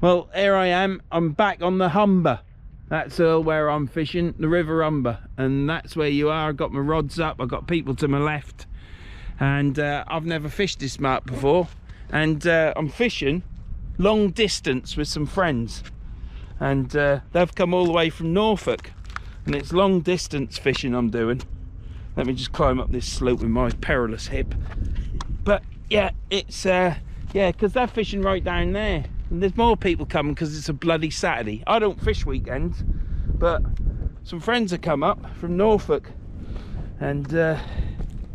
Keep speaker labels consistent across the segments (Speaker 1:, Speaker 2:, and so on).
Speaker 1: Well, here I am. I'm back on the Humber. That's where I'm fishing, the River Humber, and that's where you are. I've got my rods up. I've got people to my left, and I've never fished this mark before. And I'm fishing long distance with some friends, and they've come all the way from Norfolk, and it's long distance fishing I'm doing. Let me just climb up this slope with my perilous hip. But yeah, it's yeah, because they're fishing right down there, and there's more people coming because it's a bloody Saturday. I don't fish weekends, but some friends have come up from Norfolk, and well,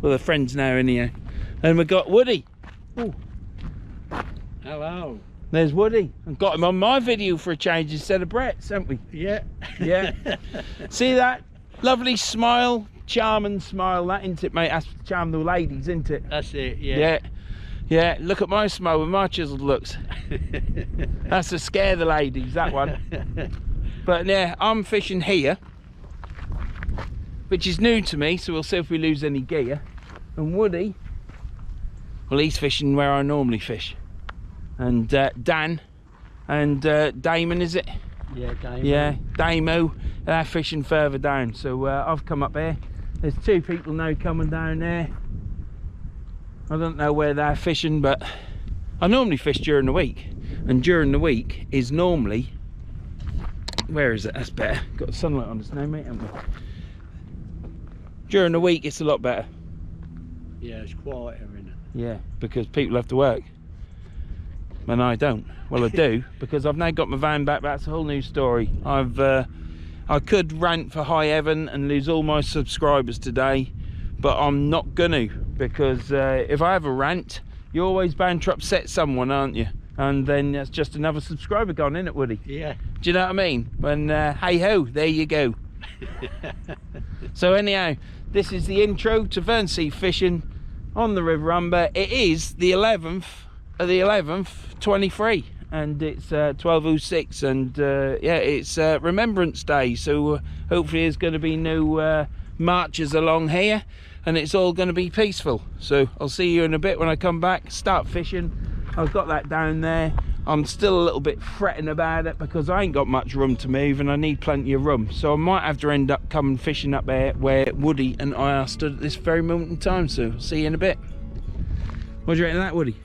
Speaker 1: they're friends now anyhow. And we've got Woody. Ooh.
Speaker 2: Hello.
Speaker 1: There's Woody. I've got him on my video for a change instead of Brett's, haven't we?
Speaker 2: Yeah.
Speaker 1: Yeah. See that lovely smile, charming smile, that, isn't it, mate? That's to charm the ladies, isn't it?
Speaker 2: That's it, yeah.
Speaker 1: Yeah. Yeah, look at my smile with my chiseled looks. That's to scare the ladies, that one. But yeah, I'm fishing here, which is new to me, so we'll see if we lose any gear. And Woody, well, he's fishing where I normally fish. And Dan and Damon, is it?
Speaker 2: Yeah, Damo.
Speaker 1: Yeah, Damo, they're fishing further down. So I've come up here. There's two people now coming down there. I don't know where they're fishing, but I normally fish during the week, and during the week is normally, where is it? That's better. Got sunlight on us now, mate, haven't we? During the week it's a lot better.
Speaker 2: Yeah, it's quieter, isn't it?
Speaker 1: Yeah, because people have to work, and I don't. Well, I do, because I've now got my van back. That's a whole new story. I could rant for high heaven and lose all my subscribers today, but I'm not gonna, because if I have a rant, you're always bound to upset someone, aren't you? And then that's just another subscriber gone, isn't it, Woody?
Speaker 2: Yeah.
Speaker 1: Do you know what I mean? When hey ho, there you go. So anyhow, this is the intro to Verns fishing on the River Humber. It is the 11th of the 11th 23, and it's 12:06, and yeah, it's Remembrance Day, so hopefully there's going to be no marches along here, and it's all going to be peaceful. So I'll see you in a bit when I come back, start fishing. I've got that down there. I'm still a little bit fretting about it because I ain't got much room to move, and I need plenty of room, so I might have to end up coming fishing up there where Woody and I are stood at this very moment in time. So see you in a bit. What do you reckon of that, Woody?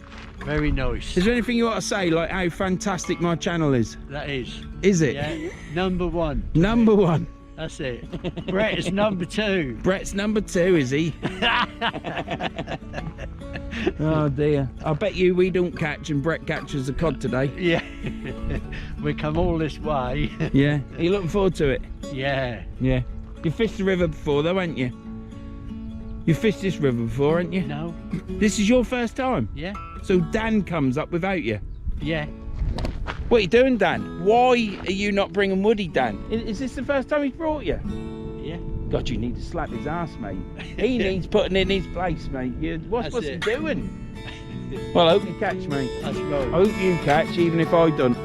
Speaker 2: Very nice.
Speaker 1: Is there anything you want to say, like how fantastic my channel is?
Speaker 2: That is.
Speaker 1: Is it?
Speaker 2: Yeah. Number one.
Speaker 1: Number one.
Speaker 2: That's it. Brett is number two.
Speaker 1: Brett's number two, is he? Oh dear. I bet you we don't catch and Brett catches a cod today.
Speaker 2: Yeah. We come all this way.
Speaker 1: Yeah. Are you looking forward to it?
Speaker 2: Yeah.
Speaker 1: Yeah. You fished the river before though, haven't you? You fished this river before, haven't you?
Speaker 2: No.
Speaker 1: This is your first time?
Speaker 2: Yeah.
Speaker 1: So Dan comes up without you?
Speaker 2: Yeah.
Speaker 1: What are you doing, Dan? Why are you not bringing Woody, Dan? Is this the first time he's brought you?
Speaker 2: Yeah.
Speaker 1: God, you need to slap his ass, mate. He needs putting in his place, mate. What's he doing? Well, I hope you catch, mate.
Speaker 2: That's right.
Speaker 1: I hope you catch, even if I don't.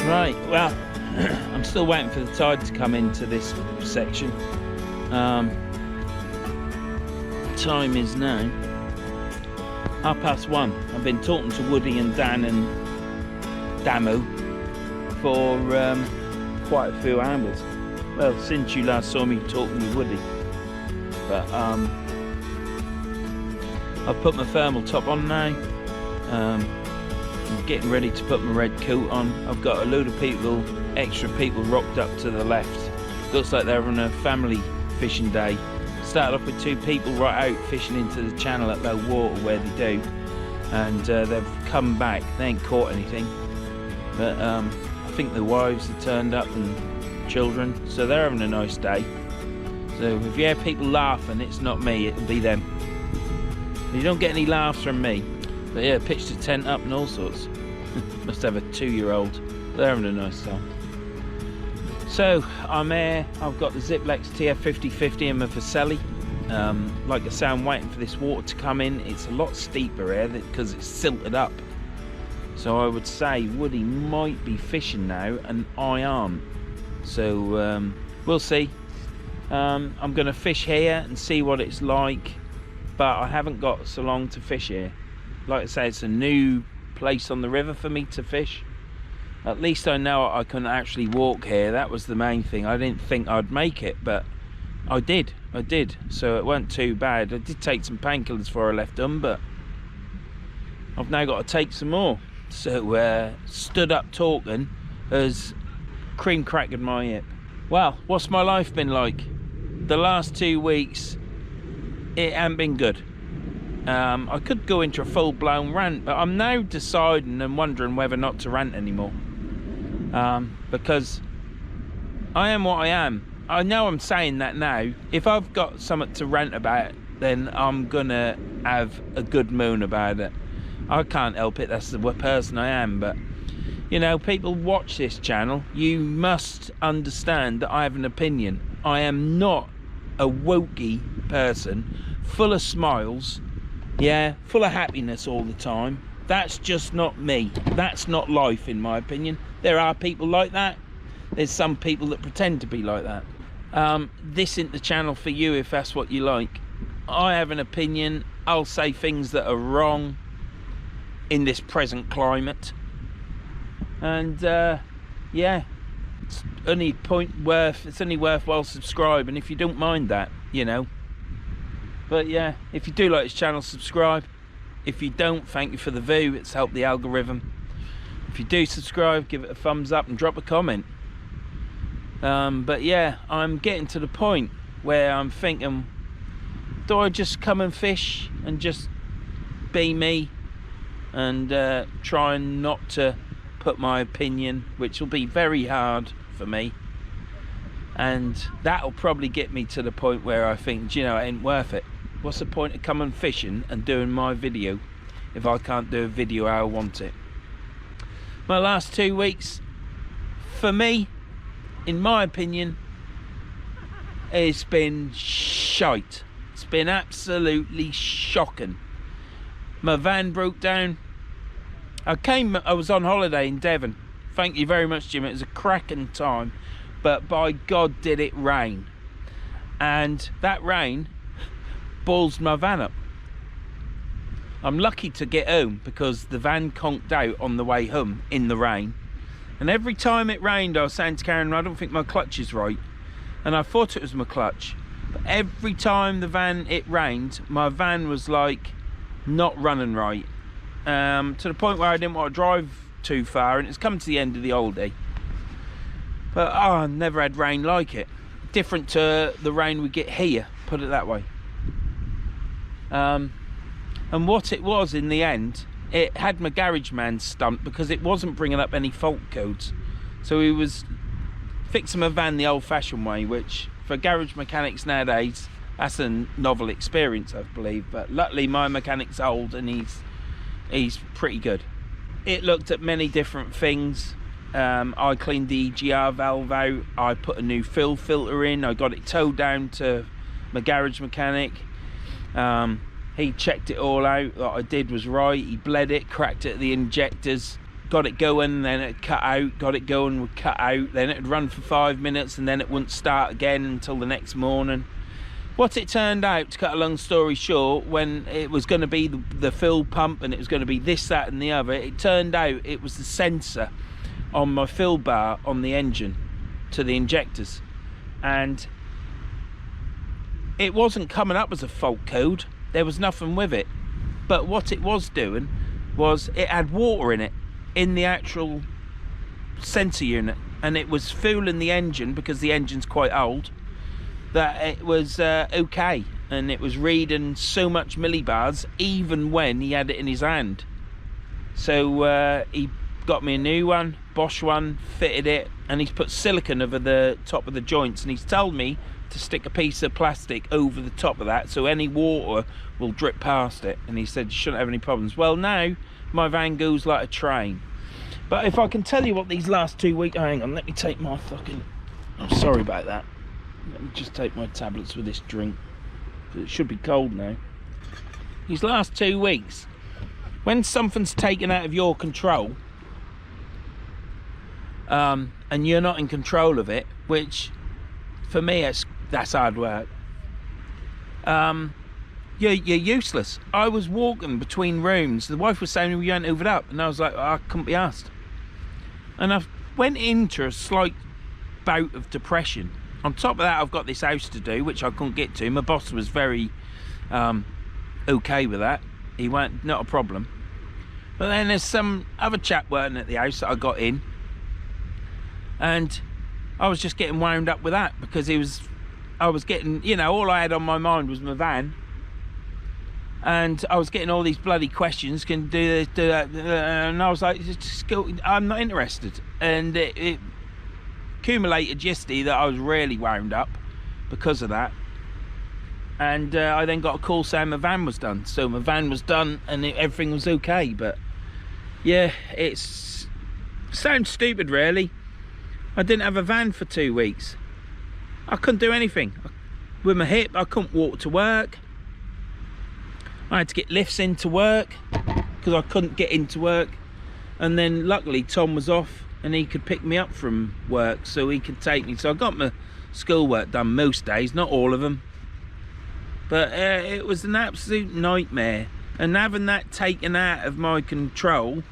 Speaker 1: Right, well, I'm still waiting for the tide to come into this section. Time is now 1:30. I've been talking to Woody and Dan and Damo for quite a few hours. Well, since you last saw me talking with Woody. But I've put my thermal top on now. I'm getting ready to put my red coat on. I've got a load of people, extra people rocked up to the left. Looks like they're on a family fishing day. Started off with two people right out fishing into the channel at low water where they do, and they've come back. They ain't caught anything, but I think the wives have turned up and children, so they're having a nice day. So if you hear people laughing, it's not me, it'll be them. You don't get any laughs from me. But yeah, pitched a tent up and all sorts. Must have a 2-year-old. They're having a nice time. So I'm here. I've got the Ziplex TF5050 in my Vaselli. Like I say, I'm waiting for this water to come in. It's a lot steeper here because it's silted up. So I would say Woody might be fishing now and I aren't. So we'll see. I'm going to fish here and see what it's like, but I haven't got so long to fish here. Like I say, it's a new place on the river for me to fish. At least I know I can actually walk here. That was the main thing. I didn't think I'd make it, but I did. So it wasn't too bad. I did take some painkillers before I left Humber. I've now got to take some more. So stood up talking has cream cracked my hip. Well, what's my life been like? The last 2 weeks, it hasn't been good. I could go into a full-blown rant, but I'm now deciding and wondering whether not to rant anymore. Because I am what I am. I know I'm saying that now. If I've got something to rant about, then I'm gonna have a good moon about it. I can't help it, that's the person I am. But you know, people watch this channel, you must understand that I have an opinion. I am not a wokey person full of smiles, yeah, full of happiness all the time. That's just not me. That's not life, in my opinion. There are people like that. There's some people that pretend to be like that. This isn't the channel for you if that's what you like. I have an opinion. I'll say things that are wrong in this present climate. And yeah, it's only worthwhile subscribing if you don't mind that, you know. But yeah, if you do like this channel, subscribe. If you don't, thank you for the view. It's helped the algorithm. If you do subscribe, give it a thumbs up and drop a comment. But yeah, I'm getting to the point where I'm thinking, do I just come and fish and just be me and try not to put my opinion, which will be very hard for me, and that'll probably get me to the point where I think, do you know, it ain't worth it. What's the point of coming fishing and doing my video if I can't do a video how I want it? My last 2 weeks, for me, in my opinion, it's been shite. It's been absolutely shocking. My van broke down. I was on holiday in Devon. Thank you very much, Jim. It was a cracking time, but by God did it rain. And that rain balls my van up. I'm lucky to get home because the van conked out on the way home in the rain. And every time it rained, I was saying to Karen, I don't think my clutch is right. And I thought it was my clutch. But every time it rained, my van was like not running right. To the point where I didn't want to drive too far, and it's come to the end of the holiday. But I never had rain like it. Different to the rain we get here, put it that way. And what it was in the end, it had my garage man stumped because it wasn't bringing up any fault codes. So he was fixing my van the old-fashioned way, which for garage mechanics nowadays, that's a novel experience, I believe. But luckily my mechanic's old and he's pretty good. It looked at many different things. I cleaned the EGR valve out, I put a new fill filter in, I got it towed down to my garage mechanic. He checked it all out, what I did was right, he bled it, cracked it at the injectors, got it going, then it cut out, got it going, would cut out, then it'd run for 5 minutes and then it wouldn't start again until the next morning. What it turned out, to cut a long story short, when it was going to be the fill pump and it was going to be this, that and the other, it turned out it was the sensor on my fill bar on the engine to the injectors, and it wasn't coming up as a fault code. There was nothing with it, but what it was doing was it had water in it, in the actual sensor unit, and it was fooling the engine because the engine's quite old, that it was okay, and it was reading so much millibars even when he had it in his hand. So he got me a new one, Bosch one, fitted it, and he's put silicone over the top of the joints, and he's told me to stick a piece of plastic over the top of that so any water will drip past it, and he said you shouldn't have any problems. Well, now my van goes like a train. But if I can tell you what these last 2 weeks, hang on, let me take my fucking, I'm sorry about that, let me just take my tablets with this drink, it should be cold now. These last 2 weeks, when something's taken out of your control, and you're not in control of it, which for me that's hard work, you're useless. I was walking between rooms, the wife was saying we weren't hoovered up, and I was like, oh, I couldn't be asked. And I went into a slight bout of depression. On top of that, I've got this house to do, which I couldn't get to. My boss was very okay with that. He went, not a problem. But then there's some other chap working at the house that I got in, and I was just getting wound up with that, because I was getting, you know, all I had on my mind was my van, and I was getting all these bloody questions, can do this, do that, and I was like, just go, I'm not interested. And it accumulated yesterday that I was really wound up because of that. And I then got a call saying my van was done. So my van was done and everything was okay. But yeah, sounds stupid really. I didn't have a van for 2 weeks. I couldn't do anything. With my hip, I couldn't walk to work. I had to get lifts into work because I couldn't get into work. And then luckily Tom was off and he could pick me up from work, so he could take me. So I got my schoolwork done most days, not all of them. But it was an absolute nightmare. And having that taken out of my control,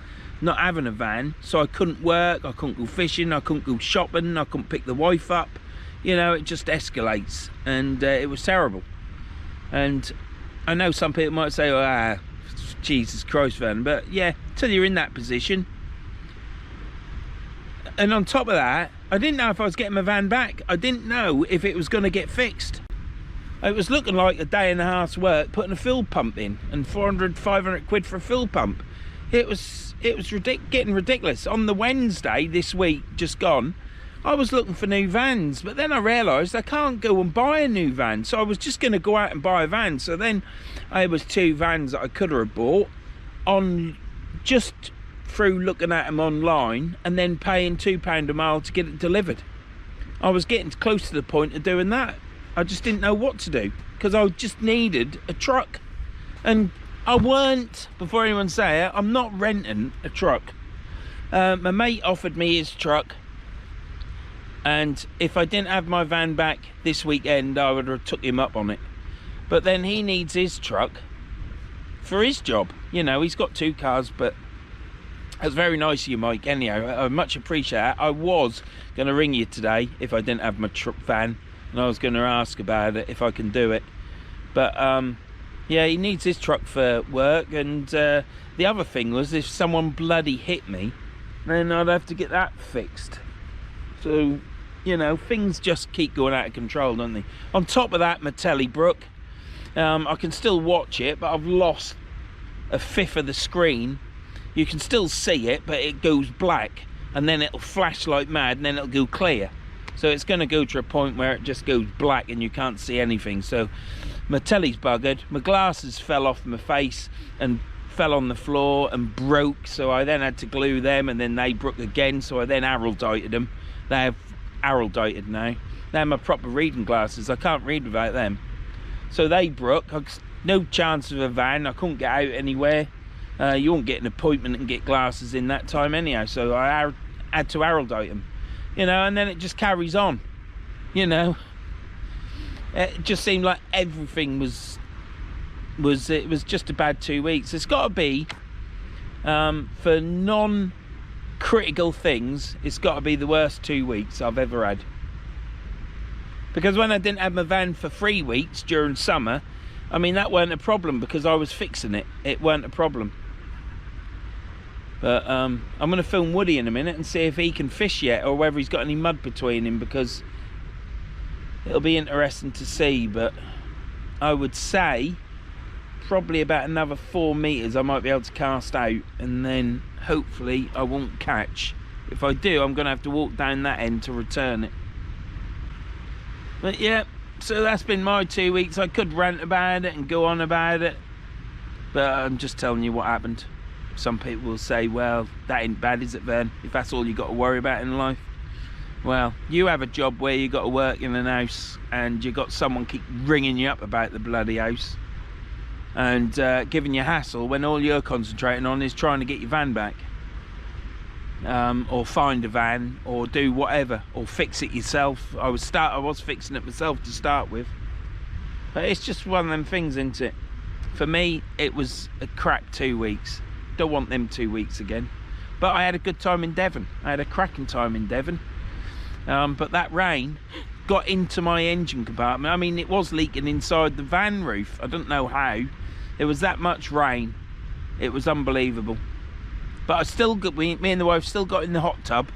Speaker 1: not having a van, so I couldn't work, I couldn't go fishing, I couldn't go shopping, I couldn't pick the wife up. You know, it just escalates, and it was terrible. And I know some people might say, oh, Jesus Christ, Vern, but yeah, till you're in that position. And on top of that, I didn't know if I was getting my van back. I didn't know if it was going to get fixed. It was looking like a day and a half's work putting a fill pump in, and 400, 500 quid for a fill pump. It was getting ridiculous. On the Wednesday this week, just gone, I was looking for new vans, but then I realised I can't go and buy a new van, so I was just going to go out and buy a van. So then there was 2 vans that I could have bought on just through looking at them online and then paying £2 a mile to get it delivered. I was getting close to the point of doing that. I just didn't know what to do, because I just needed a truck. And I weren't, before anyone say it, I'm not renting a truck. My mate offered me his truck, and if I didn't have my van back this weekend, I would have took him up on it. But then he needs his truck for his job. You know, he's got 2 cars, but that's very nice of you, Mike. Anyhow, I much appreciate it. I was going to ring you today if I didn't have my truck van, and I was going to ask about it, if I can do it. But yeah, he needs his truck for work. And the other thing was, if someone bloody hit me, then I'd have to get that fixed. So, you know, things just keep going out of control, don't they? On top of that, my telly broke. I can still watch it, but I've lost 1/5 of the screen. You can still see it, but it goes black, and then it'll flash like mad, and then it'll go clear. So it's going to go to a point where it just goes black and you can't see anything. So my telly's buggered. My glasses fell off my face and fell on the floor and broke, so I then had to glue them, and then they broke again, so I then araldited them. They're araldited now. They're my proper reading glasses. I can't read without them. So they broke. No chance of a van. I couldn't get out anywhere. You won't get an appointment and get glasses in that time anyhow, so I had to araldite them. You know, and then it just carries on. You know, it just seemed like everything was just a bad 2 weeks. It's got to be for non-critical things, it's got to be the worst 2 weeks I've ever had. Because when I didn't have my van for 3 weeks during summer, I mean, that weren't a problem because I was fixing it. It weren't a problem. But I'm going to film Woody in a minute and see if he can fish yet, or whether he's got any mud between him, because it'll be interesting to see. But I would say probably about another 4 meters I might be able to cast out, and then hopefully I won't catch. If I do, I'm going to have to walk down that end to return it. But yeah, so that's been my 2 weeks. I could rant about it and go on about it, but I'm just telling you what happened. Some people will say, well, that ain't bad, is it, Vern? If that's all you got to worry about in life. Well, you have a job where you got to work in an house, and you got someone keep ringing you up about the bloody house. and giving you hassle when all you're concentrating on is trying to get your van back, or find a van, or do whatever, or fix it yourself. I was fixing it myself to start with, but it's just one of them things, isn't it? For me, it was a crap 2 weeks. Don't want them 2 weeks again. But I had a good time in Devon. I had a cracking time in Devon. But that rain got into my engine compartment. I mean, it was leaking inside the van roof. I don't know how. There was that much rain. It was unbelievable. But I still got, me and the wife still got in the hot tub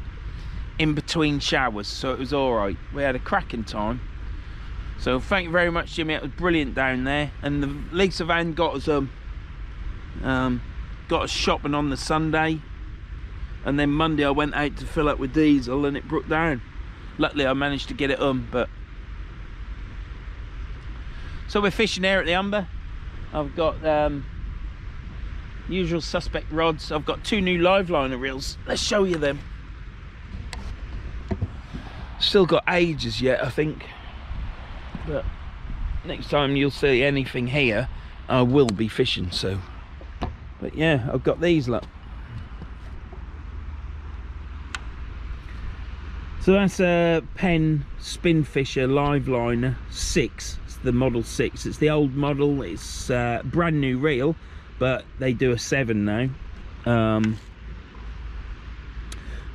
Speaker 1: in between showers, so it was all right. We had a cracking time. So thank you very much, Jimmy. It was brilliant down there. And the Lisa van got us shopping on the Sunday, and then Monday I went out to fill up with diesel and it broke down. Luckily I managed to get it but so we're fishing here at the Humber. I've got usual suspect rods. I've got 2 new live liner reels. Let's show you them. Still got ages yet, I think, but next time you'll see anything here I will be fishing. So, but yeah, I've got these, look. So that's a Penn Spinfisher live liner 6. It's the model 6. It's the old model. It's brand new reel, but they do a 7 now.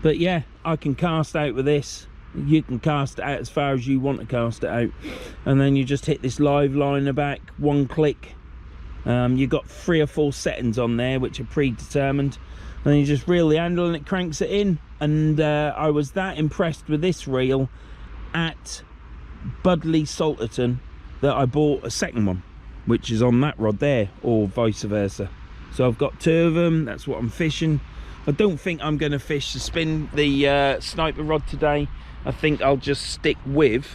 Speaker 1: But yeah, I can cast out with this. You can cast it out as far as you want to cast it out, and then you just hit this live liner back, 1 click. You've got 3 or 4 settings on there which are predetermined, and you just reel the handle and it cranks it in. And I was that impressed with this reel at Budley Salterton that I bought a second one, which is on that rod there, or vice versa. So I've got 2 of them. That's what I'm fishing. I don't think I'm going to fish the sniper rod today. I think I'll just stick with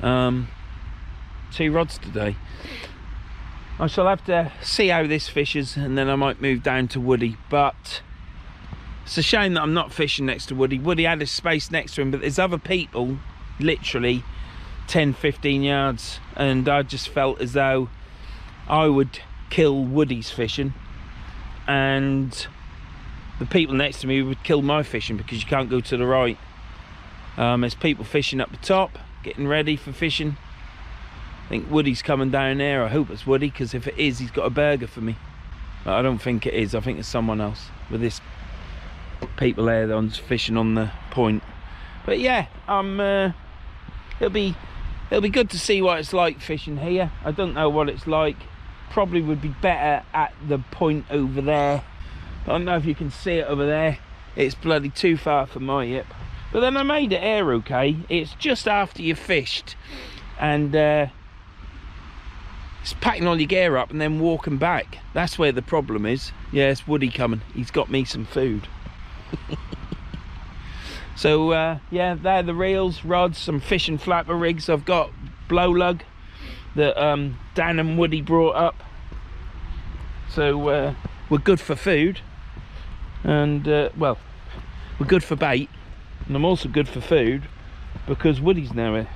Speaker 1: 2 rods today. I shall have to see how this fishes, and then I might move down to Woody. But it's a shame that I'm not fishing next to Woody. Woody had his space next to him, but there's other people literally 10-15 yards, and I just felt as though I would kill Woody's fishing, and the people next to me would kill my fishing, because you can't go to the right. There's people fishing up the top, getting ready for fishing. I think Woody's coming down there. I hope it's Woody, because if it is, he's got a burger for me. But I don't think it is. I think it's someone else with this people there that's fishing on the point. But yeah, it'll be good to see what it's like fishing here. I don't know what it's like. Probably would be better at the point over there. I don't know if you can see it over there. It's bloody too far for my hip. But then I made it here okay. It's just after you've fished, and it's packing all your gear up and then walking back. That's where the problem is. Yeah, it's Woody coming. He's got me some food. So yeah, they're the reels, rods, some fishing flapper rigs. I've got blow lug that Dan and Woody brought up. So we're good for food, and well, we're good for bait, and I'm also good for food because Woody's now here.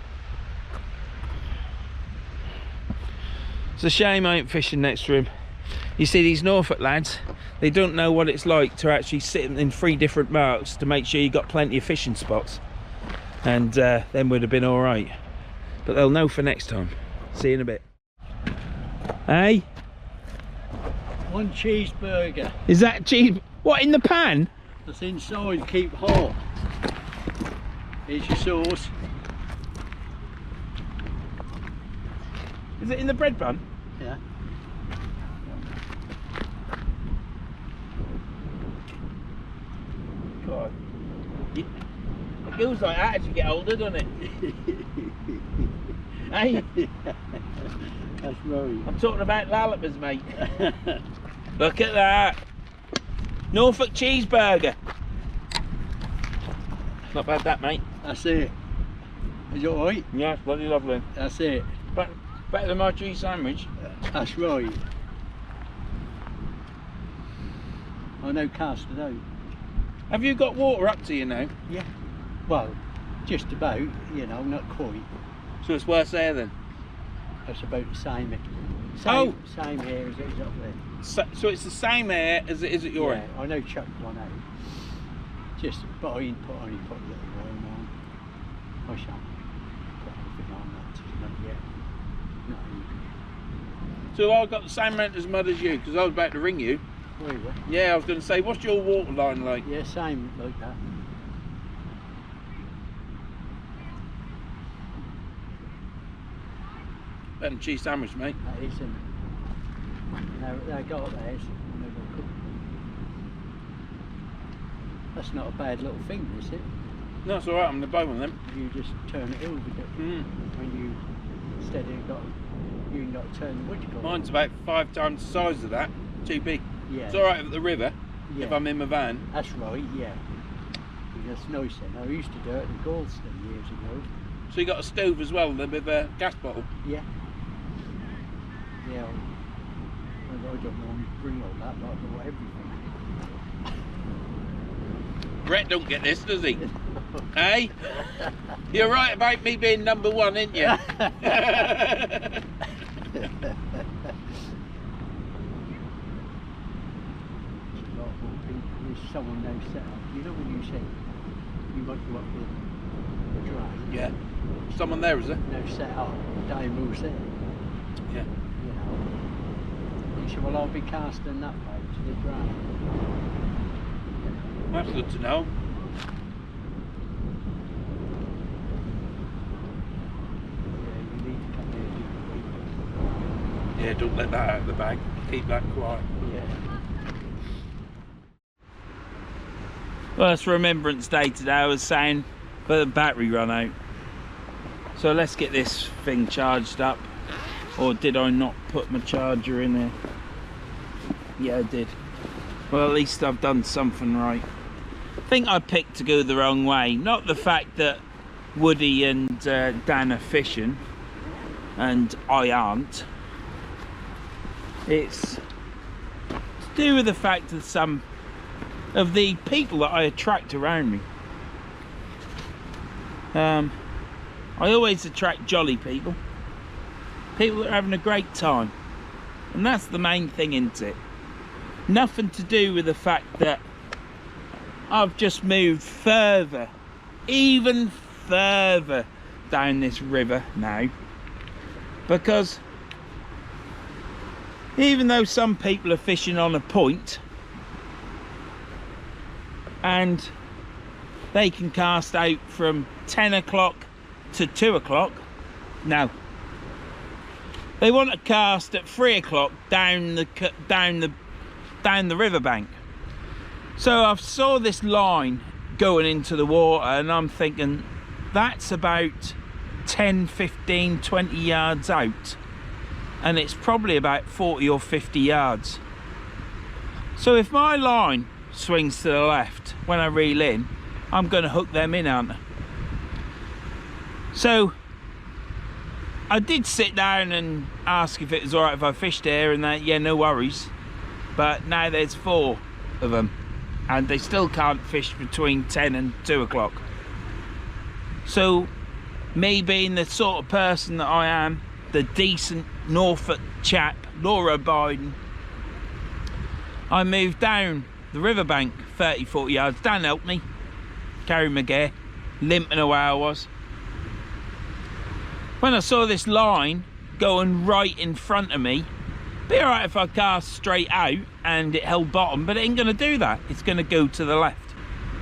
Speaker 1: It's a shame I ain't fishing next to him. You see, these Norfolk lads, they don't know what it's like to actually sit in 3 different marks to make sure you got plenty of fishing spots, and then would have been all right. But they'll know for next time. See you in a bit. Hey,
Speaker 2: 1 cheeseburger.
Speaker 1: is that cheese? What, in the pan?
Speaker 2: That's inside, keep hot. Here's your sauce.
Speaker 1: Is it in the bread pan?
Speaker 2: Yeah.
Speaker 1: God. It goes like that as you get older, doesn't it? Hey,
Speaker 2: That's right.
Speaker 1: I'm talking about lollipops, mate. Look at that. Norfolk cheeseburger. Not bad, that, mate.
Speaker 2: That's it. Is it alright?
Speaker 1: Yeah, it's bloody lovely.
Speaker 2: That's it.
Speaker 1: Better than my cheese sandwich.
Speaker 2: That's right. I know cast it out.
Speaker 1: Have you got water up to you now?
Speaker 2: Yeah. Well, just about, you know, not quite.
Speaker 1: So it's worse there then?
Speaker 2: That's about the same same here as it is up there.
Speaker 1: So it's the same air as it is at your end?
Speaker 2: I know chuck one out. Just, but I didn't put a little worm on. I shan't put anything on that, not yet. Not even.
Speaker 1: So I've got the same amount as mud as you, because I was about to ring you.
Speaker 2: Were you?
Speaker 1: Yeah, I was going to say, what's your water line like?
Speaker 2: Yeah, same like that.
Speaker 1: Better than cheese sandwich, mate.
Speaker 2: That is, and they got theirs. That's not a bad little thing, is it?
Speaker 1: No, it's alright, I'm going to buy one of them.
Speaker 2: You just turn it over when you steady you ain't got to turn the what you call
Speaker 1: Mine's about 5 times the size of that. Too big.
Speaker 2: Yeah.
Speaker 1: It's alright at the river if I'm in my van.
Speaker 2: That's right, yeah. That's nice then. I used to do it in Galston years ago.
Speaker 1: So you got a stove as well, then with a gas bottle?
Speaker 2: Yeah. Yeah. I don't want to bring all that, but I know everything.
Speaker 1: Brett don't get this, does he? Hey? You're right about me being number 1, ain't you?
Speaker 2: There's someone now set up. You know when you say you might go up the drive?
Speaker 1: Yeah. Someone there, is there?
Speaker 2: Now set up. Diamonds there.
Speaker 1: Yeah.
Speaker 2: You know. You said, well, I'll be casting that way to the drive.
Speaker 1: That's good to know.
Speaker 2: Yeah, you need to come here and
Speaker 1: Yeah, don't let that out of the bag. Keep that quiet.
Speaker 2: yeah.
Speaker 1: Well, it's Remembrance Day today, I was saying, but the battery run out. So let's get this thing charged up. Or did I not put my charger in there? Yeah, I did. Well, at least I've done something right. I think I picked to go the wrong way. Not the fact that Woody and Dan are fishing and I aren't. It's to do with the fact that some of the people that I attract around me. I always attract jolly people. People that are having a great time. And that's the main thing, isn't it? Nothing to do with the fact that I've just moved further, even further down this river now. Because even though some people are fishing on a point and they can cast out from 10 o'clock to 2 o'clock, no. They want to cast at 3 o'clock down the riverbank. So I saw this line going into the water and I'm thinking that's about 10, 15, 20 yards out. And it's probably about 40 or 50 yards. So if my line swings to the left when I reel in, I'm going to hook them in, aren't I? So I did sit down and ask if it was alright if I fished there, and that, yeah, no worries. But now there's 4 of them and they still can't fish between 10 and 2 o'clock. So me being the sort of person that I am, the decent Norfolk chap, law-abiding, I moved down the riverbank 30-40 yards. Dan helped me carry my gear, limping away I was. When I saw this line going right in front of me, be alright if I cast straight out and it held bottom, but it ain't going to do that. It's going to go to the left.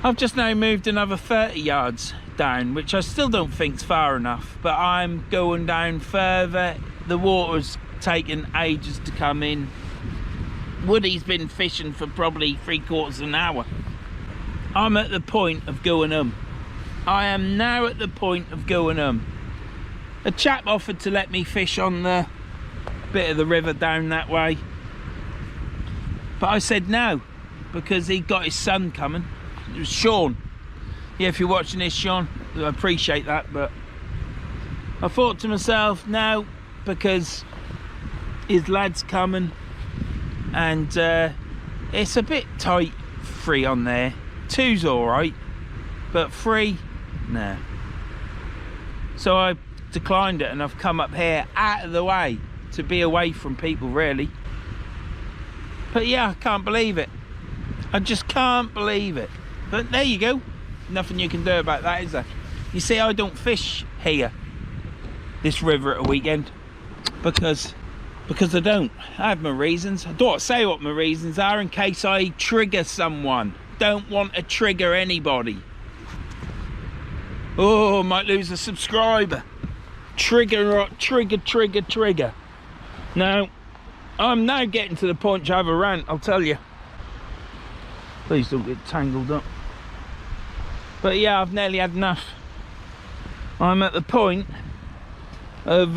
Speaker 1: I've just now moved another 30 yards down, which I still don't think's far enough, but I'm going down further. The water's taken ages to come in. Woody's been fishing for probably 3/4 of an hour. I'm at the point of going I am now at the point of going A chap offered to let me fish on the bit of the river down that way, but I said no, because he got his son coming. It was Sean. Yeah, if you're watching this, Sean, I appreciate that, but I thought to myself, no, because his lad's coming and it's a bit tight 3 on there. 2's alright, but 3, no. So I declined it and I've come up here out of the way to be away from people, really. But yeah, I can't believe it. I just can't believe it. But there you go. Nothing you can do about that, is there? You see, I don't fish here, this river at a weekend, because I don't. I have my reasons. I don't say what my reasons are in case I trigger someone. Don't want to trigger anybody. Oh, might lose a subscriber. Trigger. No, I'm now getting to the point to have a rant, I'll tell you. Please don't get tangled up. But yeah, I've nearly had enough. I'm at the point of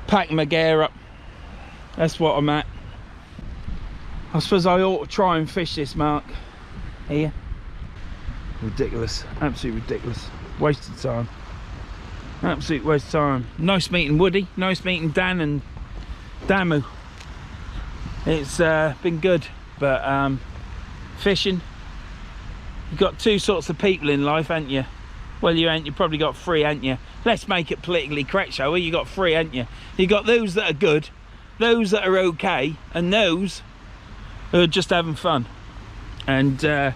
Speaker 1: packing my gear up. That's what I'm at. I suppose I ought to try and fish this mark here. Ridiculous, absolutely ridiculous. Wasted time. Absolute waste of time. Nice meeting Woody, nice meeting Dan and Damu. It's been good, but fishing, you've got two sorts of people in life, haven't you? Well, you ain't, you probably got three, haven't you? Let's make it politically correct, shall we? You got three, haven't you? You got those that are good, those that are okay, and those who are just having fun. And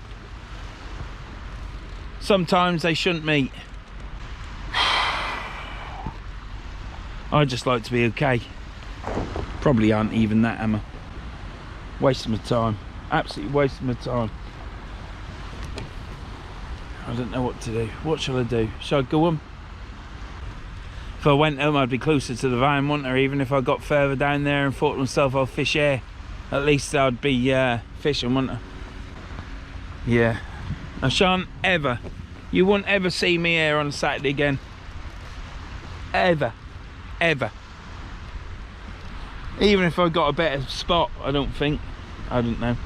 Speaker 1: sometimes they shouldn't meet. I just like to be okay. Probably aren't even that, am I? Wasting my time. Absolutely wasting my time. I don't know what to do. What shall I do? Shall I go home? If I went home, I'd be closer to the van, wouldn't I? Even if I got further down there and thought to myself, I'll fish here, at least I'd be fishing, wouldn't I? Yeah. I shan't ever. You won't ever see me here on a Saturday again. Ever. Ever. Even if I got a better spot, I don't think. I don't know.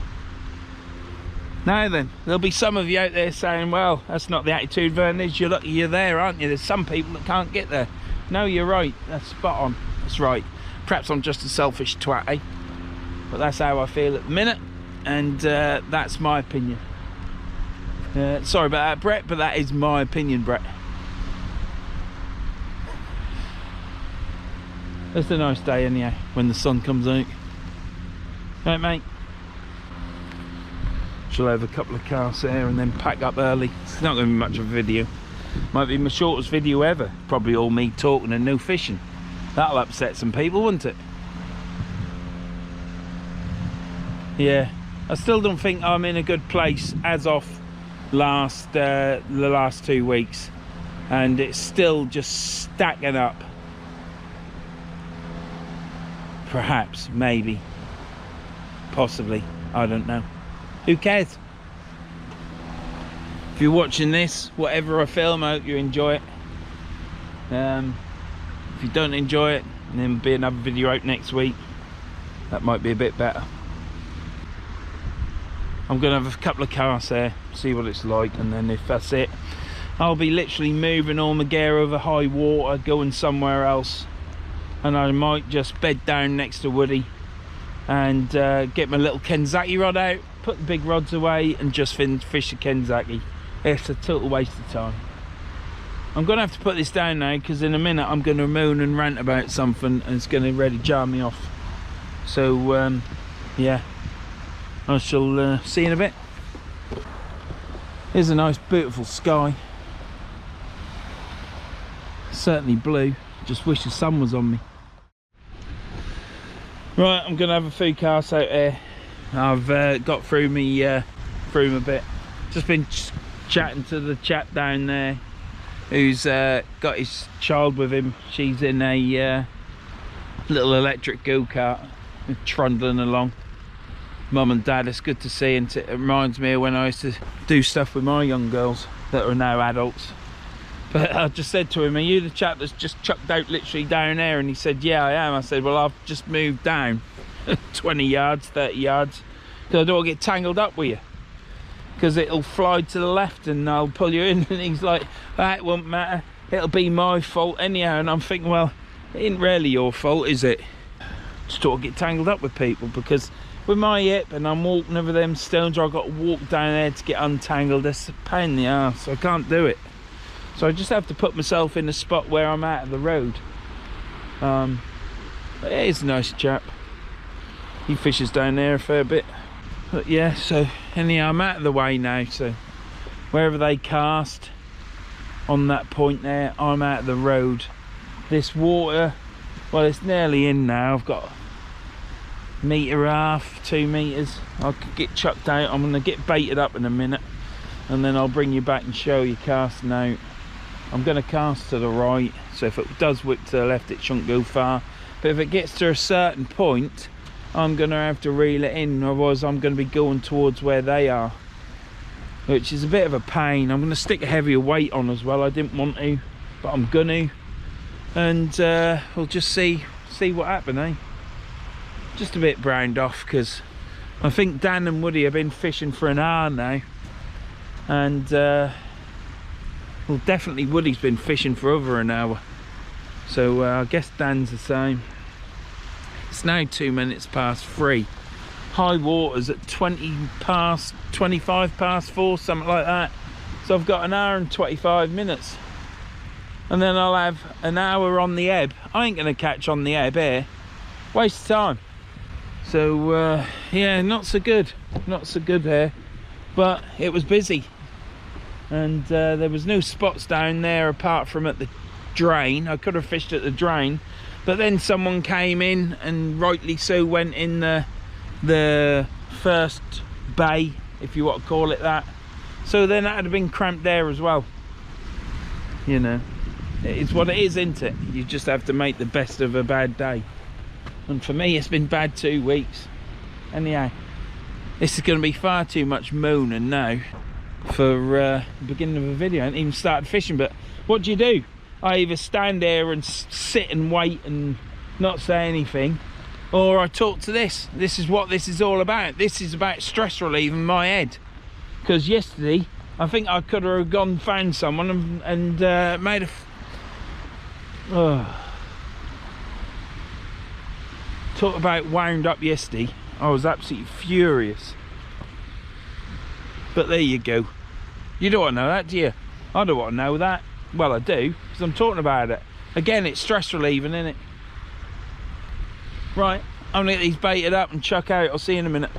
Speaker 1: Now then, there'll be some of you out there saying, well, that's not the attitude, Verns. You're lucky you're there, aren't you? There's some people that can't get there. No, you're right. That's spot on. That's right. Perhaps I'm just a selfish twat, eh? But that's how I feel at the minute. And that's my opinion. Sorry about that, Brett, but that is my opinion, Brett. It's a nice day anyhow, when the sun comes out. Right, mate? Shall have a couple of casts there and then pack up early. It's not going to be much of a video. Might be my shortest video ever. Probably all me talking and no fishing. That'll upset some people, wouldn't it? Yeah, I still don't think I'm in a good place as of the last 2 weeks, and it's still just stacking up. Perhaps, maybe, possibly, I don't know. Who cares? If you're watching this, whatever I film, I hope you enjoy it. If you don't enjoy it, then there'll be another video out next week. That might be a bit better. I'm gonna have a couple of casts there, see what it's like, and then if that's it, I'll be literally moving all my gear over high water, going somewhere else. And I might just bed down next to Woody and get my little Kenzaki rod out, put the big rods away and just fish the Kenzaki. It's a total waste of time. I'm gonna have to put this down now, because in a minute I'm gonna moan and rant about something and it's gonna really jar me off. So yeah, I shall see you in a bit. Here's a nice beautiful sky. Certainly blue. Just wish the sun was on me. Right, I'm gonna have a few casts out here. I've got through my bit. Just been chatting to the chap down there who's got his child with him. She's in a little electric go-kart, trundling along. Mum and Dad, it's good to see, and it reminds me of when I used to do stuff with my young girls that are now adults. But I just said to him, are you the chap that's just chucked out literally down there? And he said, yeah, I am. I said, well, I've just moved down 20 yards, 30 yards, because I don't want to get tangled up with you, because it'll fly to the left and I'll pull you in. And he's like, that won't matter, it'll be my fault anyhow. And I'm thinking, well, it ain't really your fault, is it? Just don't get tangled up with people, because with my hip and I'm walking over them stones, I've got to walk down there to get untangled. It's a pain in the arse. I can't do it. So I just have to put myself in a spot where I'm out of the road. But yeah, he's a nice chap. He fishes down there a fair bit. But yeah, so anyhow, I'm out of the way now, so wherever they cast on that point there, I'm out of the road. This water, well, it's nearly in now. I've got a metre half, 2 metres. I could get chucked out. I'm going to get baited up in a minute, and then I'll bring you back and show you casting out. I'm going to cast to the right, so if it does whip to the left, it shouldn't go far. But if it gets to a certain point, I'm going to have to reel it in, otherwise I'm going to be going towards where they are, which is a bit of a pain. I'm going to stick a heavier weight on as well. I didn't want to, but I'm going to. And we'll just see what happens, eh? Just a bit browned off, because I think Dan and Woody have been fishing for an hour now, and well, definitely Woody's been fishing for over an hour, so I guess Dan's the same. It's now 2 minutes past 3. High water's at 25 past 4, something like that. So I've got an hour and 25 minutes. And then I'll have an hour on the ebb. I ain't gonna catch on the ebb here. Waste of time. So yeah, not so good. Not so good here. But it was busy. And there was no spots down there apart from at the drain. I could have fished at the drain. But then someone came in, and rightly so went in the first bay, if you want to call it that. So then that would have been cramped there as well. You know, it's what it is, isn't it? You just have to make the best of a bad day. And for me, it's been bad 2 weeks. Anyhow, this is going to be far too much moaning now for the beginning of a video. I haven't even started fishing, but what do? I either stand there and sit and wait and not say anything, or I talk to this. This is what this is all about. This is about stress relieving my head. Because yesterday, I think I could have gone found someone and made a... Talk about wound up yesterday. I was absolutely furious. But there you go. You don't want to know that, do you? I don't want to know that. Well, I do, because I'm talking about it. Again, it's stress relieving, isn't it? Right, I'm going to get these baited up and chuck out. I'll see you in a minute.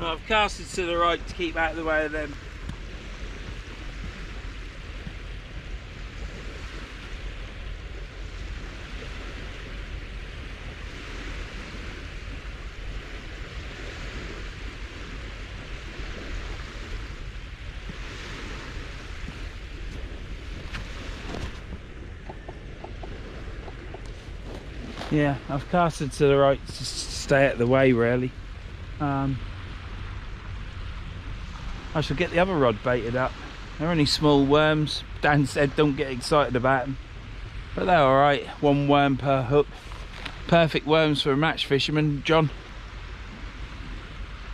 Speaker 1: I've casted to the right to keep out of the way of them. Yeah, I've casted to the right to stay out of the way, really. I shall get the other rod baited up. They're only small worms. Dan said don't get excited about them, but they're alright. 1 worm per hook. Perfect worms for a match fisherman, John.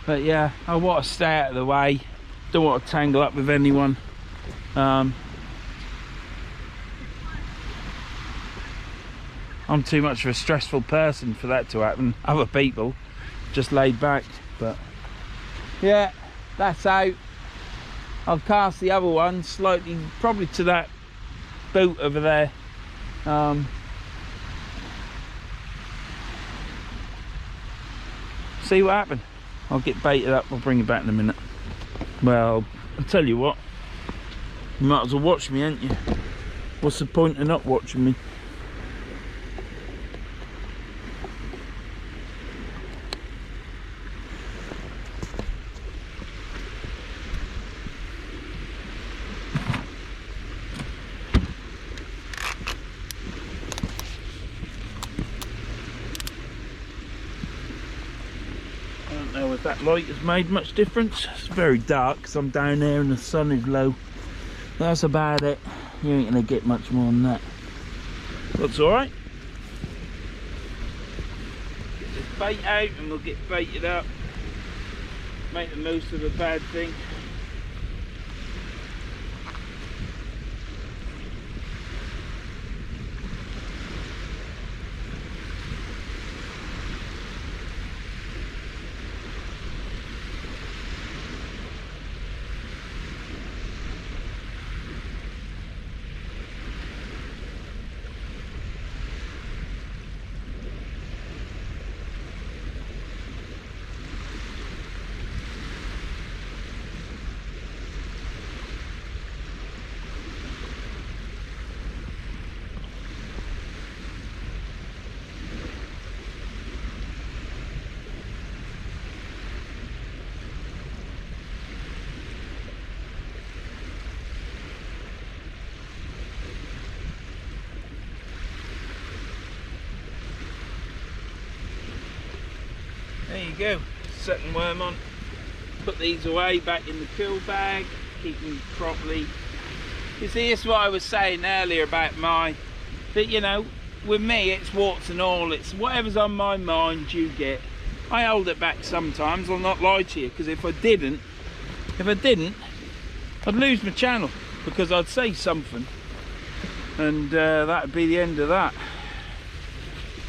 Speaker 1: But yeah, I want to stay out of the way. Don't want to tangle up with anyone. I'm too much of a stressful person for that to happen. Other people just laid back. But yeah, that's out. I'll cast the other one slightly, probably to that boat over there. See what happened. I'll get baited up. I'll bring you back in a minute. Well, I'll tell you what, you might as well watch me, ain't you? What's the point of not watching me? That light has made much difference. It's very dark because I'm down there and the sun is low. That's about it. You ain't gonna get much more than that. That's alright. Get this bait out and we'll get baited up. Make the most of a bad thing. There you go, second worm on. Put these away back in the cool bag, keep them properly. You see, this is what I was saying earlier about that you know, with me it's warts and all, it's whatever's on my mind you get. I hold it back sometimes, I'll not lie to you, because if I didn't, I'd lose my channel, because I'd say something, and that'd be the end of that.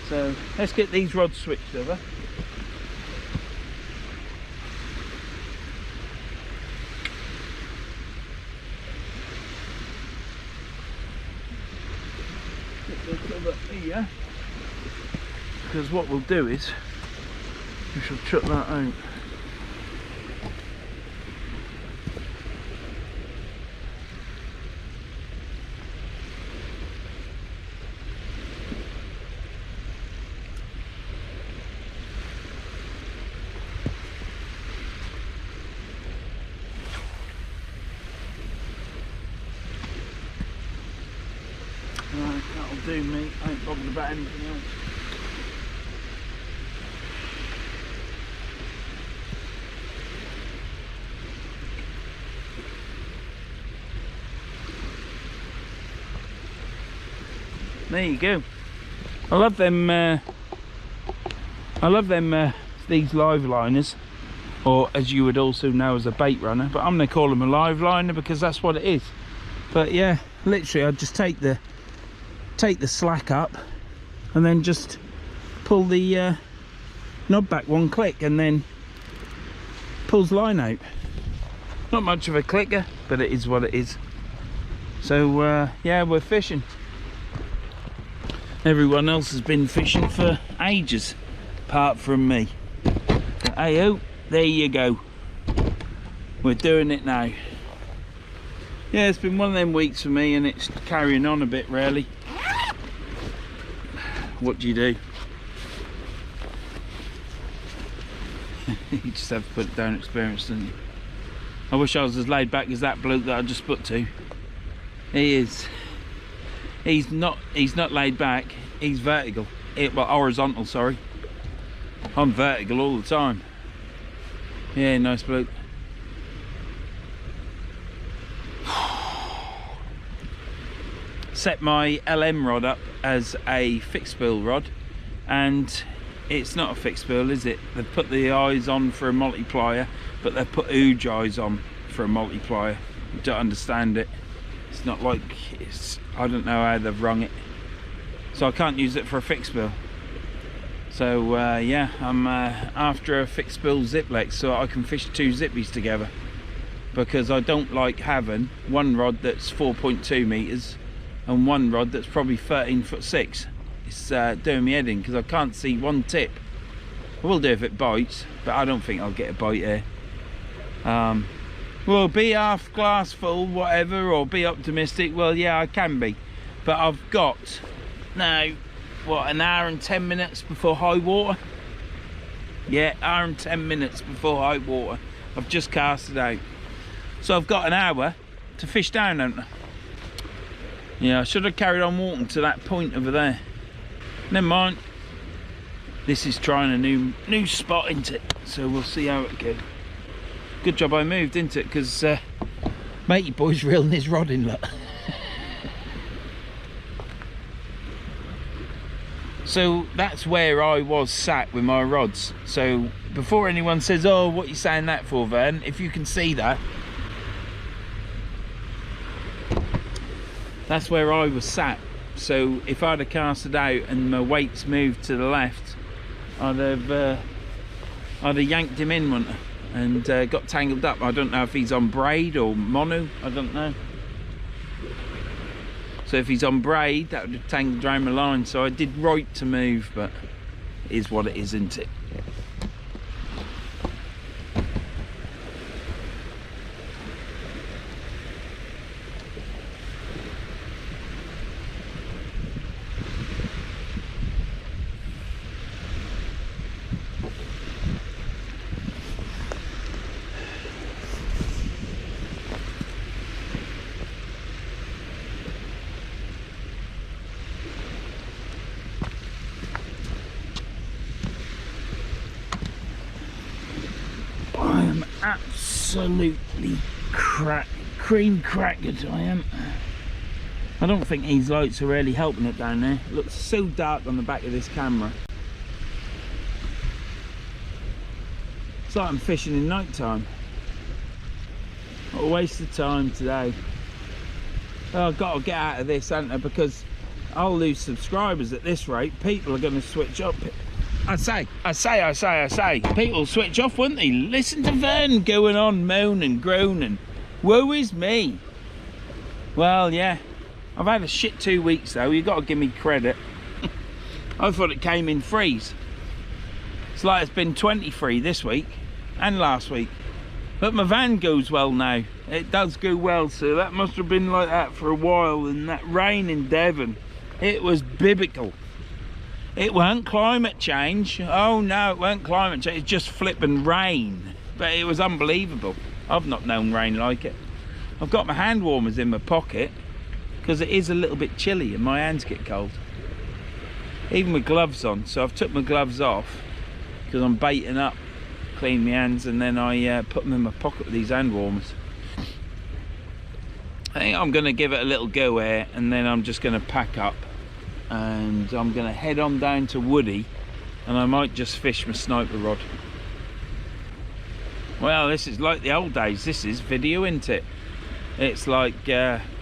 Speaker 1: So let's get these rods switched over. Here, because what we'll do is we shall chuck that out. Right, that'll do me. I ain't bothered about anything else. There you go. I love them. These live liners, or as you would also know as a bait runner, but I'm gonna call them a live liner because that's what it is. But yeah, literally, I just take the slack up and then just pull the knob back one click and then pulls line out. Not much of a clicker, but it is what it is. So yeah, we're fishing. Everyone else has been fishing for ages apart from me. But hey, oh, there you go, we're doing it now. Yeah, it's been one of them weeks for me, and it's carrying on a bit really. What do? You just have to put it down experience, don't you? I wish I was as laid back as that bloke that I just put to. He is. He's not laid back, he's vertical. Well, horizontal, sorry. I'm vertical all the time. Yeah, nice bloke. Set my LM rod up as a fixed spool rod, and it's not a fixed spool, is it? They've put the eyes on for a multiplier, but they've put ooge eyes on for a multiplier. I don't understand it. It's not like it's, I don't know how they've rung it, so I can't use it for a fixed spool. So yeah, I'm after a fixed spool ziplex so I can fish two zippies together, because I don't like having one rod that's 4.2 meters and one rod that's probably 13'6". It's doing me head in because I can't see one tip. I will do if it bites, but I don't think I'll get a bite here. Well, be half glass full, whatever, or be optimistic. Well, yeah, I can be, but I've got now, what, an hour and 10 minutes before high water? Yeah, hour and 10 minutes before high water. I've just cast it out, so I've got an hour to fish down, haven't I? Yeah, I should have carried on walking to that point over there. Never mind. This is trying a new spot, isn't it? So we'll see how it goes. Good job I moved, isn't it? Because matey boy's reeling his rod in, look. So that's where I was sat with my rods. So before anyone says, oh, what are you saying that for, Vern? If you can see that, that's where I was sat. So if I'd have casted out and my weights moved to the left, I'd have yanked him in, wouldn't I? And got tangled up. I don't know if he's on braid or mono, I don't know. So if he's on braid, that would have tangled around my line. So I did right to move, but it is what it is, isn't it? I am absolutely cream crackered, I am. I don't think these lights are really helping it down there. It looks so dark on the back of this camera. It's like I'm fishing in night time. What a waste of time today. Oh, I've got to get out of this, haven't I? Because I'll lose subscribers at this rate. People are going to switch up. I say, people switch off, wouldn't they? Listen to Vern going on, moaning, groaning. Woe is me. Well, yeah, I've had a shit 2 weeks though. You got to give me credit. I thought it came in threes. It's like it's been 23 this week and last week. But my van goes well now. It does go well, so that must have been like that for a while. And that rain in Devon, it was biblical. It weren't climate change. Oh no, it weren't climate change. It's just flipping rain. But it was unbelievable. I've not known rain like it. I've got my hand warmers in my pocket because it is a little bit chilly and my hands get cold. Even with gloves on. So I've took my gloves off because I'm baiting up, clean my hands, and then I put them in my pocket with these hand warmers. I think I'm going to give it a little go here, and then I'm just going to pack up. And I'm going to head on down to Woody, and I might just fish my sniper rod. Well, this is like the old days. This is video, isn't it? It's like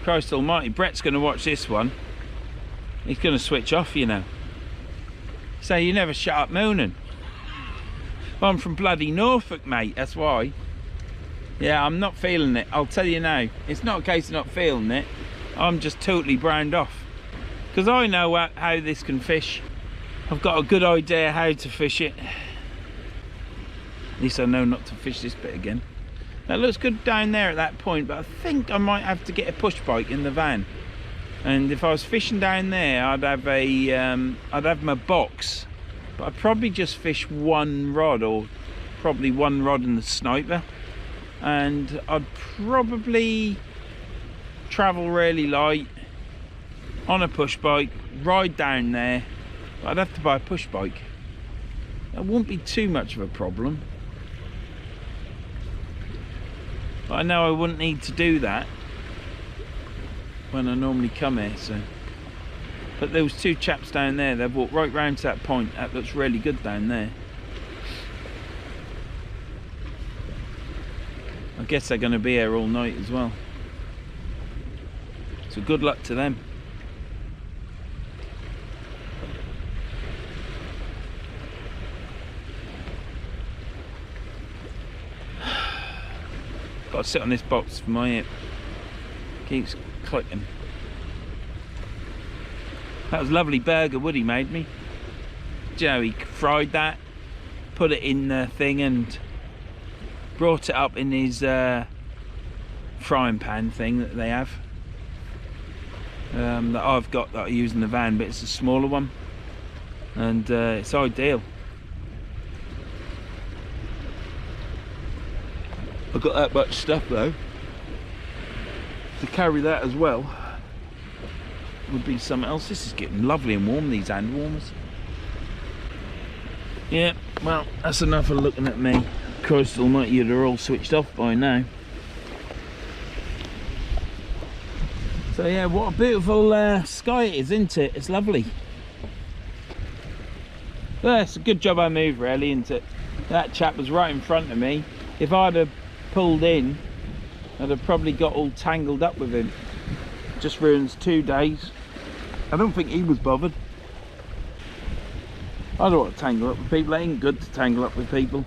Speaker 1: Christ almighty, Brett's going to watch this one. He's going to switch off, you know. So you never shut up mooning. Well, I'm from bloody Norfolk, mate, that's why. Yeah, I'm not feeling it, I'll tell you now. It's not a case of not feeling it. I'm just totally browned off. Because I know how this can fish. I've got a good idea how to fish it. At least I know not to fish this bit again. That looks good down there at that point, but I think I might have to get a push bike in the van. And if I was fishing down there, I'd have my box. But I'd probably just fish one rod, or probably one rod and the sniper. And I'd probably travel really light on a push bike, ride down there. But I'd have to buy a push bike. That wouldn't be too much of a problem. But I know I wouldn't need to do that when I normally come here, so. But those two chaps down there, they've walked right round to that point. That looks really good down there. I guess they're going to be here all night as well. So good luck to them. Got to sit on this box for my hip. Keeps clicking. That was a lovely burger Woody made me. Do you know, he fried that, put it in the thing and brought it up in his frying pan thing that they have. That I've got that I use in the van, but it's a smaller one. And it's ideal. I've got that much stuff though. To carry that as well would be something else. This is getting lovely and warm, these hand warmers. Yeah, well, that's enough of looking at me. Christ almighty, they're all switched off by now. So yeah, what a beautiful sky it is, isn't it? It's lovely. Well, it's a good job I moved, really, isn't it? That chap was right in front of me. If I'd have pulled in, I'd have probably got all tangled up with him. Just ruins 2 days. I don't think he was bothered. I don't want to tangle up with people. It ain't good to tangle up with people.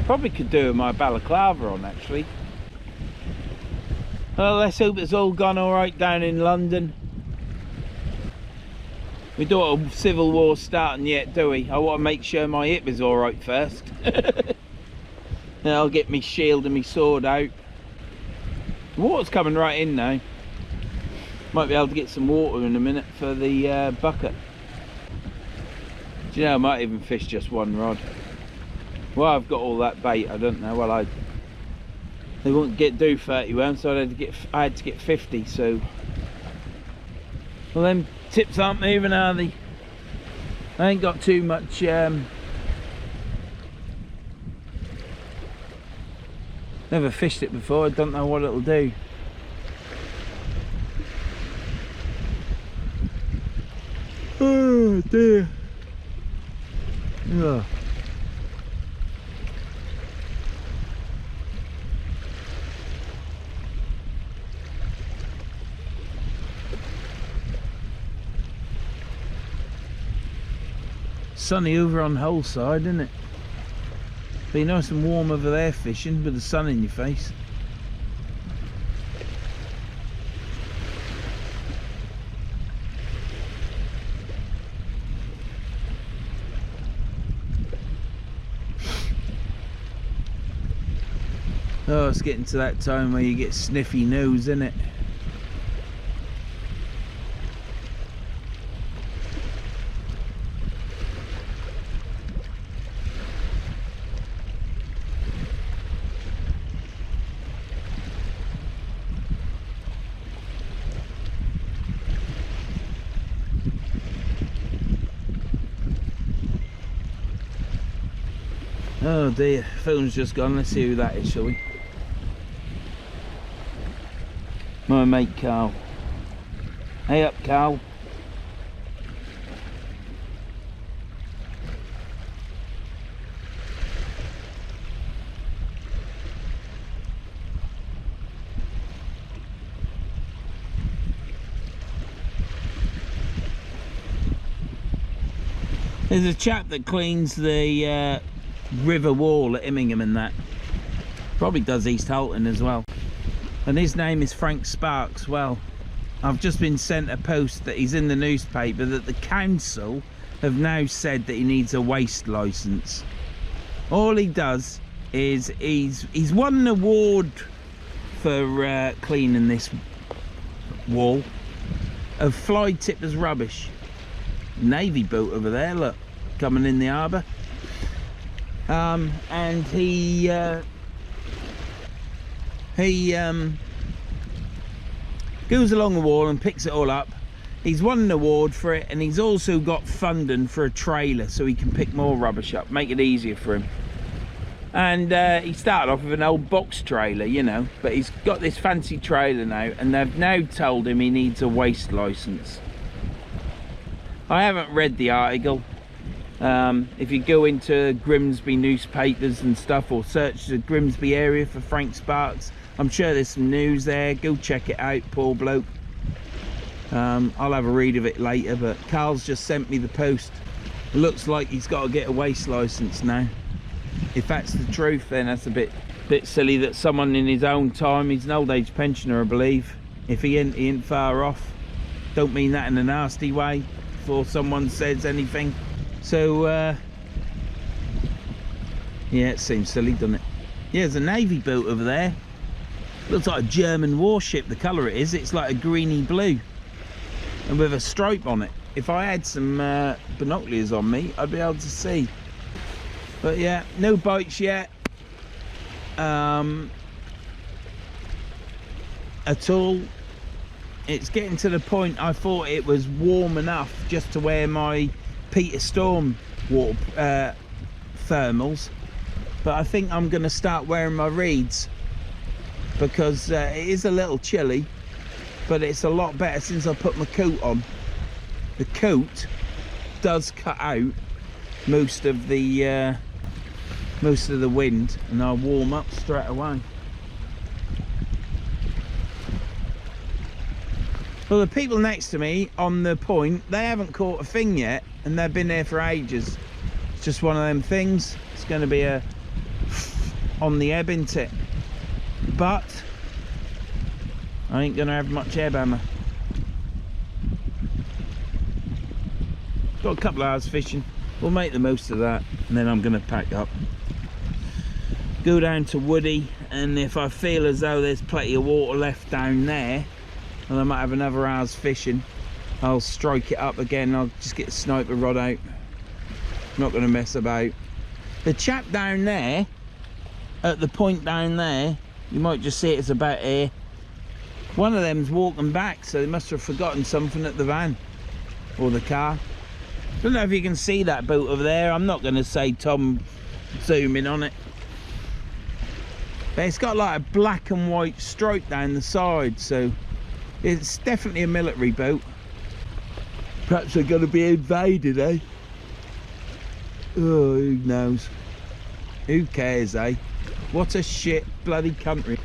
Speaker 1: Probably could do with my balaclava on, actually. Well, let's hope it's all gone all right down in London. We don't want a civil war starting yet, do we? I want to make sure my hip is all right first. Then I'll get me shield and me sword out. Water's coming right in now. Might be able to get some water in a minute for the bucket. Do you know, I might even fish just one rod. Well, I've got all that bait, I don't know. Well, they won't do 31, so I had to get 50. So, well, them tips aren't moving, are they? I ain't got too much. Never fished it before. I don't know what it'll do. Oh dear. Oh. Sunny over on Hull side, isn't it? Be nice and warm over there fishing with the sun in your face. Oh, it's getting to that time where you get sniffy nose, isn't it? Oh dear, phone's just gone. Let's see who that is, shall we? My mate Carl. Hey up, Carl. There's a chap that cleans the river wall at Immingham and that. Probably does East Halton as well. And his name is Frank Sparks. Well, I've just been sent a post that he's in the newspaper that the council have now said that he needs a waste licence. All he does is he's won an award for cleaning this wall of fly tippers rubbish. Navy boat over there, look, coming in the harbour. And he goes along the wall and picks it all up. He's won an award for it, and he's also got funding for a trailer so he can pick more rubbish up, make it easier for him. And he started off with an old box trailer, you know, but he's got this fancy trailer now, and they've now told him he needs a waste licence. I haven't read the article. If you go into Grimsby newspapers and stuff, or search the Grimsby area for Frank Sparks, I'm sure there's some news there. Go check it out, poor bloke. I'll have a read of it later, but Carl's just sent me the post. It looks like he's got to get a waste licence now. If that's the truth, then that's a bit silly that someone in his own time, he's an old age pensioner, I believe. If he ain't far off. Don't mean that in a nasty way before someone says anything. So yeah, it seems silly, doesn't it? Yeah, there's a navy boat over there. Looks like a German warship, the colour it is. It's like a greeny blue and with a stripe on it. If I had some binoculars on me, I'd be able to see. But yeah, no bites yet at all. It's getting to the point I thought it was warm enough just to wear my Peter Storm water thermals, but I think I'm going to start wearing my reeds because it is a little chilly, but it's a lot better since I put my coat on. the coat does cut out most of the wind, and I'll warm up straight away. Well, the people next to me on the point, they haven't caught a thing yet, and they've been there for ages. It's just one of them things. It's going to be a on the ebb, isn't it? But I ain't going to have much ebb hammer. Got a couple of hours fishing. We'll make the most of that, and then I'm going to pack up. Go down to Woody, and if I feel as though there's plenty of water left down there, and I might have another hour's fishing, I'll strike it up again. I'll just get a sniper rod out. Not going to mess about. The chap down there, at the point down there, you might just see it's about here. One of them's walking back, so they must have forgotten something at the van or the car. Don't know if you can see that boat over there. I'm not going to say Tom zoom in on it. But it's got like a black and white stripe down the side, so it's definitely a military boat. Perhaps they're going to be invaded, eh? Oh, who knows? Who cares, eh? What a shit bloody country.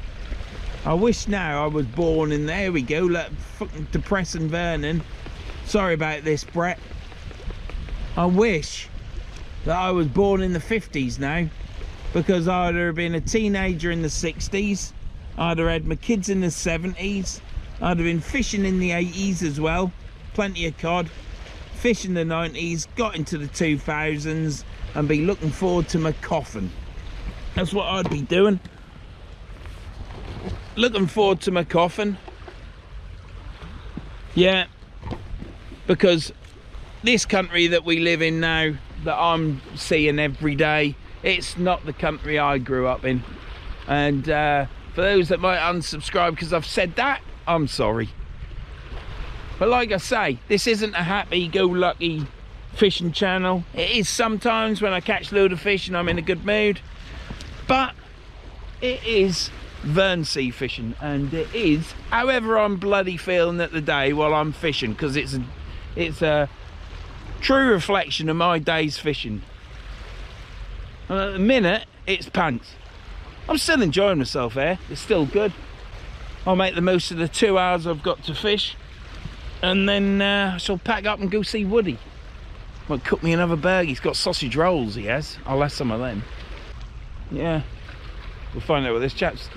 Speaker 1: I wish now I was born in, there we go, look, fucking depressing Vernon. Sorry about this, Brett. I wish that I was born in the 50s now, because I'd have been a teenager in the 60s, I'd have had my kids in the 70s, I'd have been fishing in the 80s as well, plenty of cod, fishing the 90s, got into the 2000s, and be looking forward to my coffin. That's what I'd be doing. Looking forward to my coffin. Yeah, because this country that we live in now, that I'm seeing every day, it's not the country I grew up in. And for those that might unsubscribe because I've said that, I'm sorry. But like I say, this isn't a happy-go-lucky fishing channel. It is sometimes when I catch a load of fish and I'm in a good mood. But it is Verns fishing, and it is however I'm bloody feeling at the day while I'm fishing, because it's a true reflection of my day's fishing. And at the minute it's pants. I'm still enjoying myself here. It's still good. I'll make the most of the 2 hours I've got to fish, and then I shall pack up and go see Woody. Might cook me another burger. He's got sausage rolls, he has. I'll have some of them. Yeah, we'll find out what this chap's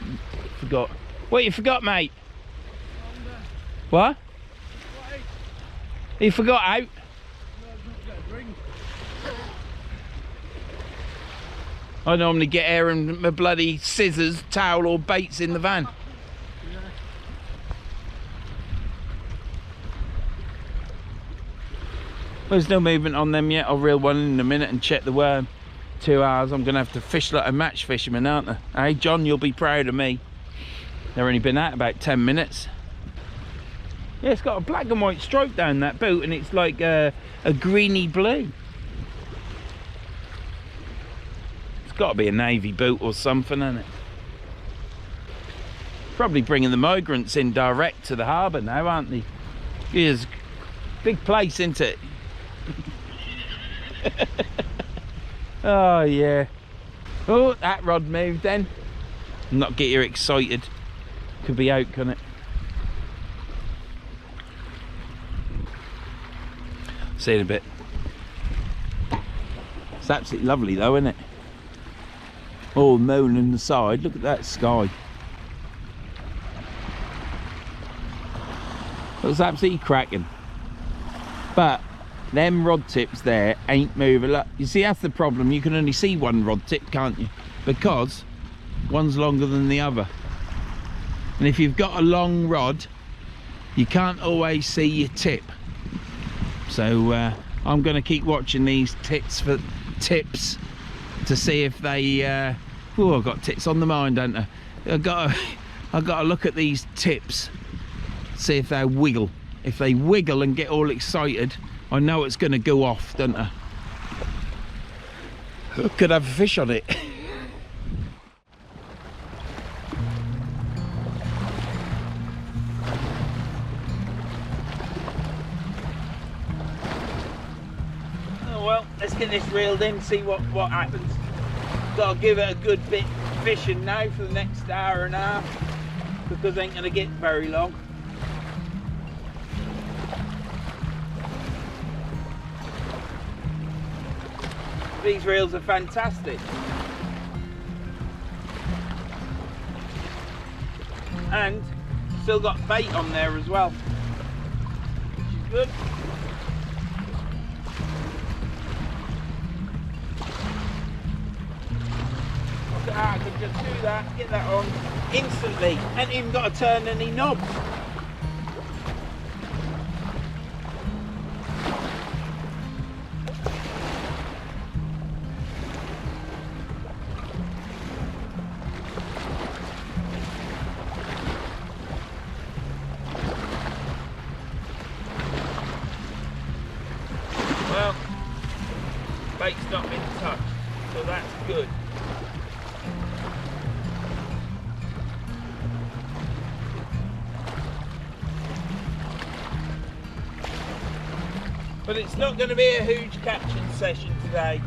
Speaker 1: forgot. What you forgot, mate? Humber. What? You forgot out?
Speaker 2: No, I've not got a drink.
Speaker 1: I normally get air and my bloody scissors, towel or baits in the van.
Speaker 2: Yeah.
Speaker 1: There's no movement on them yet. I'll reel one in a minute and check the worm. 2 hours. I'm going to have to fish like a match fisherman, aren't I? Hey, John, you'll be proud of me. They've only been out about 10 minutes. Yeah, it's got a black and white stripe down that boat, and it's like a greeny blue. It's got to be a navy boat or something, isn't it? Probably bringing the migrants in direct to the harbour now, aren't they? It's a big place, isn't it? Oh yeah. Oh, that rod moved then. Not get you excited. Could be out, couldn't it? See you in a bit. It's absolutely lovely though, isn't it? Oh, moon on the side. Look at that sky. It was absolutely cracking. But them rod tips there ain't moving. Look, you see, that's the problem. You can only see one rod tip, can't you? Because one's longer than the other. And if you've got a long rod, you can't always see your tip. So I'm going to keep watching these tips for tips to see if they oh, I've got tips on the mind, don't I? I've got to look at these tips, see if they wiggle. If they wiggle and get all excited, I know it's going to go off, don't I? Could have a fish on it. Oh well, let's get this reeled in, see what happens. Got to give it a good bit fishing now for the next hour and a half, because it ain't going to get very long. These reels are fantastic. And still got bait on there as well, which is good. Look at that, I can just do that, get that on instantly, ain't even got to turn any knobs. Well, bait's not been touched, so that's good. But it's not going to be a huge catching session today.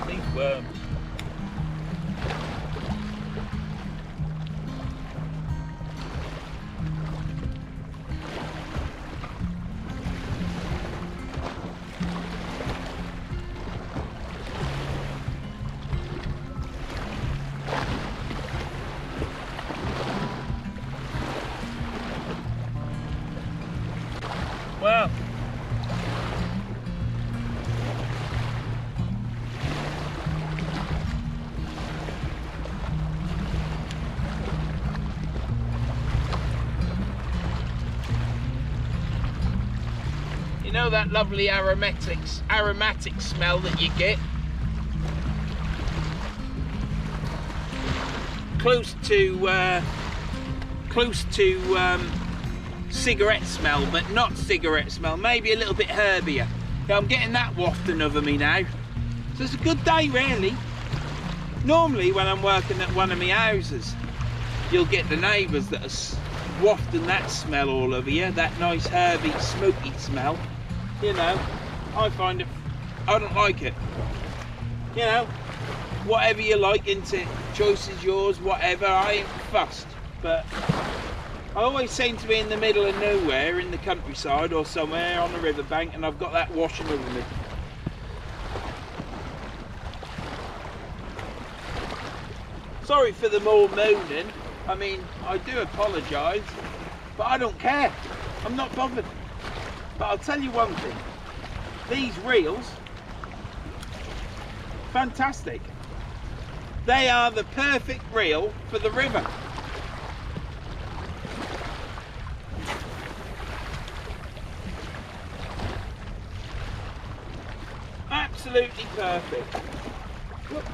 Speaker 1: These worms. Well, you know that lovely aromatic smell that you get? Close to cigarette smell, but not cigarette smell, maybe a little bit herbier. Yeah, I'm getting that wafting over me now. So it's a good day really. Normally when I'm working at one of my houses, you'll get the neighbours that are wafting that smell all over you, that nice herby, smoky smell. You know, I find it, I don't like it. You know, whatever you like, into choice is yours, whatever, I ain't fussed. But I always seem to be in the middle of nowhere, in the countryside or somewhere on the riverbank, and I've got that washing over me. Sorry for the more moaning. I mean, I do apologise, but I don't care. I'm not bothered. But I'll tell you one thing. These reels, fantastic. They are the perfect reel for the river. Absolutely perfect. Whoops.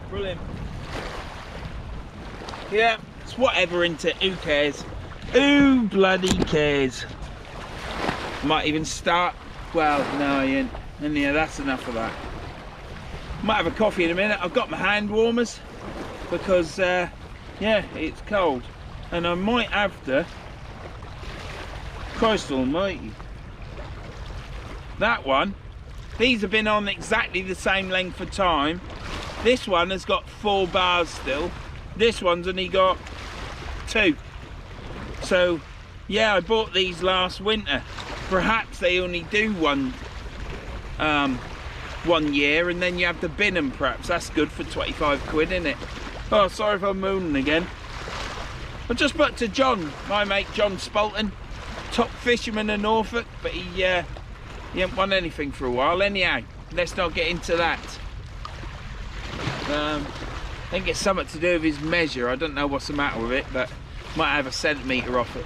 Speaker 1: Brilliant. Yeah, it's whatever, into who cares? Who bloody cares? Might even start. Well, no, I ain't. And yeah, that's enough of that. Might have a coffee in a minute. I've got my hand warmers because yeah, it's cold, and I might have to. Christ almighty, that one, these have been on exactly the same length of time. This one has got 4 bars still, this one's only got 2. So yeah, I bought these last winter. Perhaps they only do one year, and then you have to bin them. Perhaps that's good for 25 quid, isn't it? Oh, sorry if I'm moaning again. I just spoke to John, my mate John Spalton, top fisherman in Norfolk, but he ain't won anything for a while. Anyhow, let's not get into that. I think it's something to do with his measure. I don't know what's the matter with it, but might have a centimetre off it.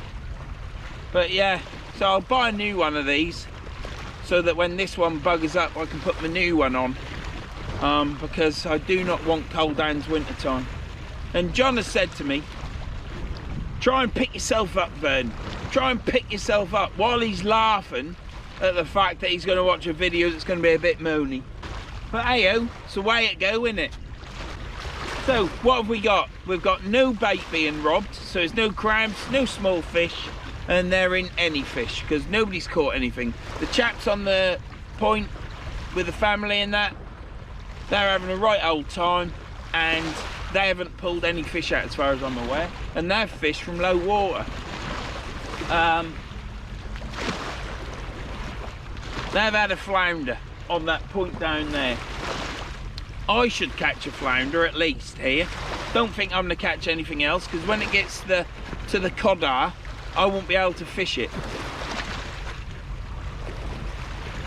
Speaker 1: But yeah, so I'll buy a new one of these, so that when this one buggers up I can put my new one on, because I do not want cold hands winter time. And John has said to me, try and pick yourself up, Vern, try and pick yourself up while he's laughing at the fact that he's going to watch a video that's going to be a bit moany. But hey-oh, it's the way it go, isn't it? So what have we got? We've got no bait being robbed, so there's no crabs, no small fish, and they're in any fish because nobody's caught anything. The chaps on the point with the family and that, they're having a right old time, and they haven't pulled any fish out as far as I'm aware, and they've fished from low water. They've had a flounder on that point down there. I should catch a flounder at least here. Don't think I'm going to catch anything else, because when it gets to the codar, I won't be able to fish it.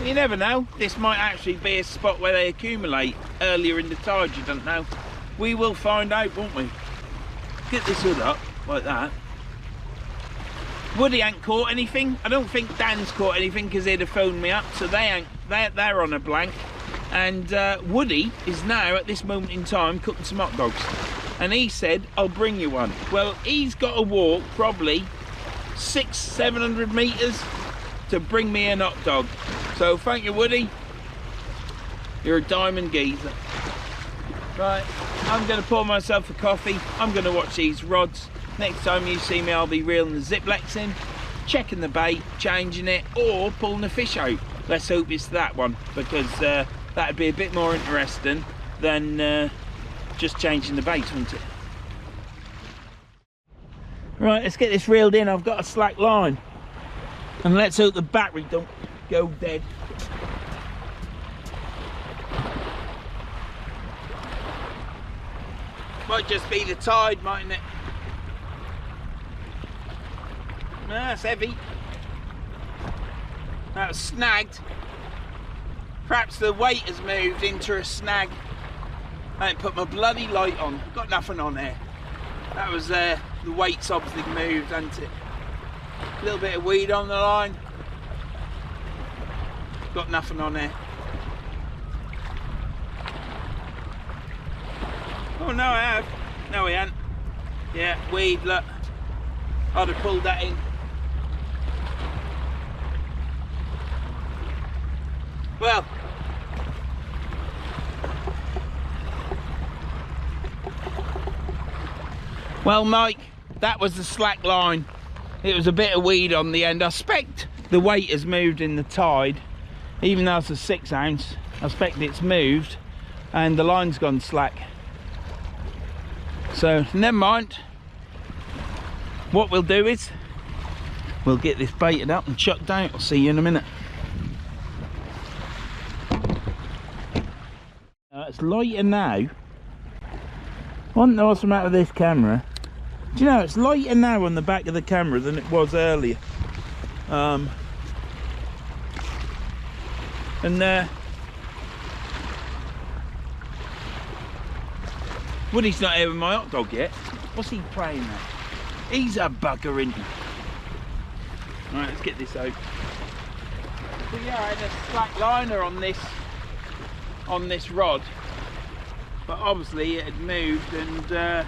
Speaker 1: You never know, this might actually be a spot where they accumulate earlier in the tide, you don't know. We will find out, won't we? Get this hood up, like that. Woody ain't caught anything. I don't think Dan's caught anything because he'd have phoned me up, so they're on a blank. And Woody is now, at this moment in time, cooking some hot dogs. And he said, I'll bring you one. Well, he's got to walk probably 600-700 metres to bring me an hot dog. So thank you, Woody. You're a diamond geezer. Right, I'm going to pour myself a coffee. I'm going to watch these rods. Next time you see me, I'll be reeling the Ziplex in, checking the bait, changing it, or pulling the fish out. Let's hope it's that one, because that'd be a bit more interesting than just changing the bait, wouldn't it? Right, let's get this reeled in. I've got a slack line, and let's hope the battery don't go dead. Might just be the tide, mightn't it? That's heavy. That was snagged. Perhaps the weight has moved into a snag. I ain't put my bloody light on. Got nothing on there. That was the weight's obviously moved, hasn't it? A little bit of weed on the line. Got nothing on there. Oh no, I have. No, we haven't. Yeah, weed, look. I'd have pulled that in. Well, Mike, that was the slack line. It was a bit of weed on the end. I expect the weight has moved in the tide, even though it's a 6 ounce. I expect it's moved and the line's gone slack. So never mind. What we'll do is we'll get this baited up and chucked out. I'll see you in a minute. It's lighter now. I don't know what's the matter with this camera. Do you know, it's lighter now on the back of the camera than it was earlier. Woody's not here with my hot dog yet. What's he playing at? He's a bugger, isn't he? Alright, let's get this out. So yeah, I had a slack liner on this rod, but obviously it had moved and there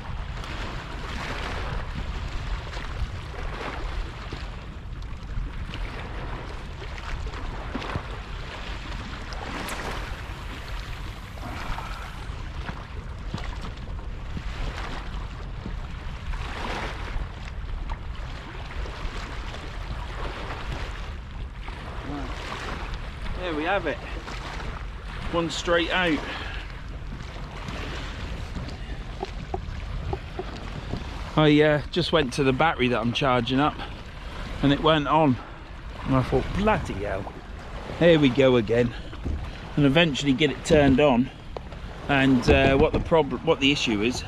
Speaker 1: we have it. One straight out. I just went to the battery that I'm charging up and it went on, and I thought, bloody hell, here we go again. And eventually get it turned on, and what the issue is,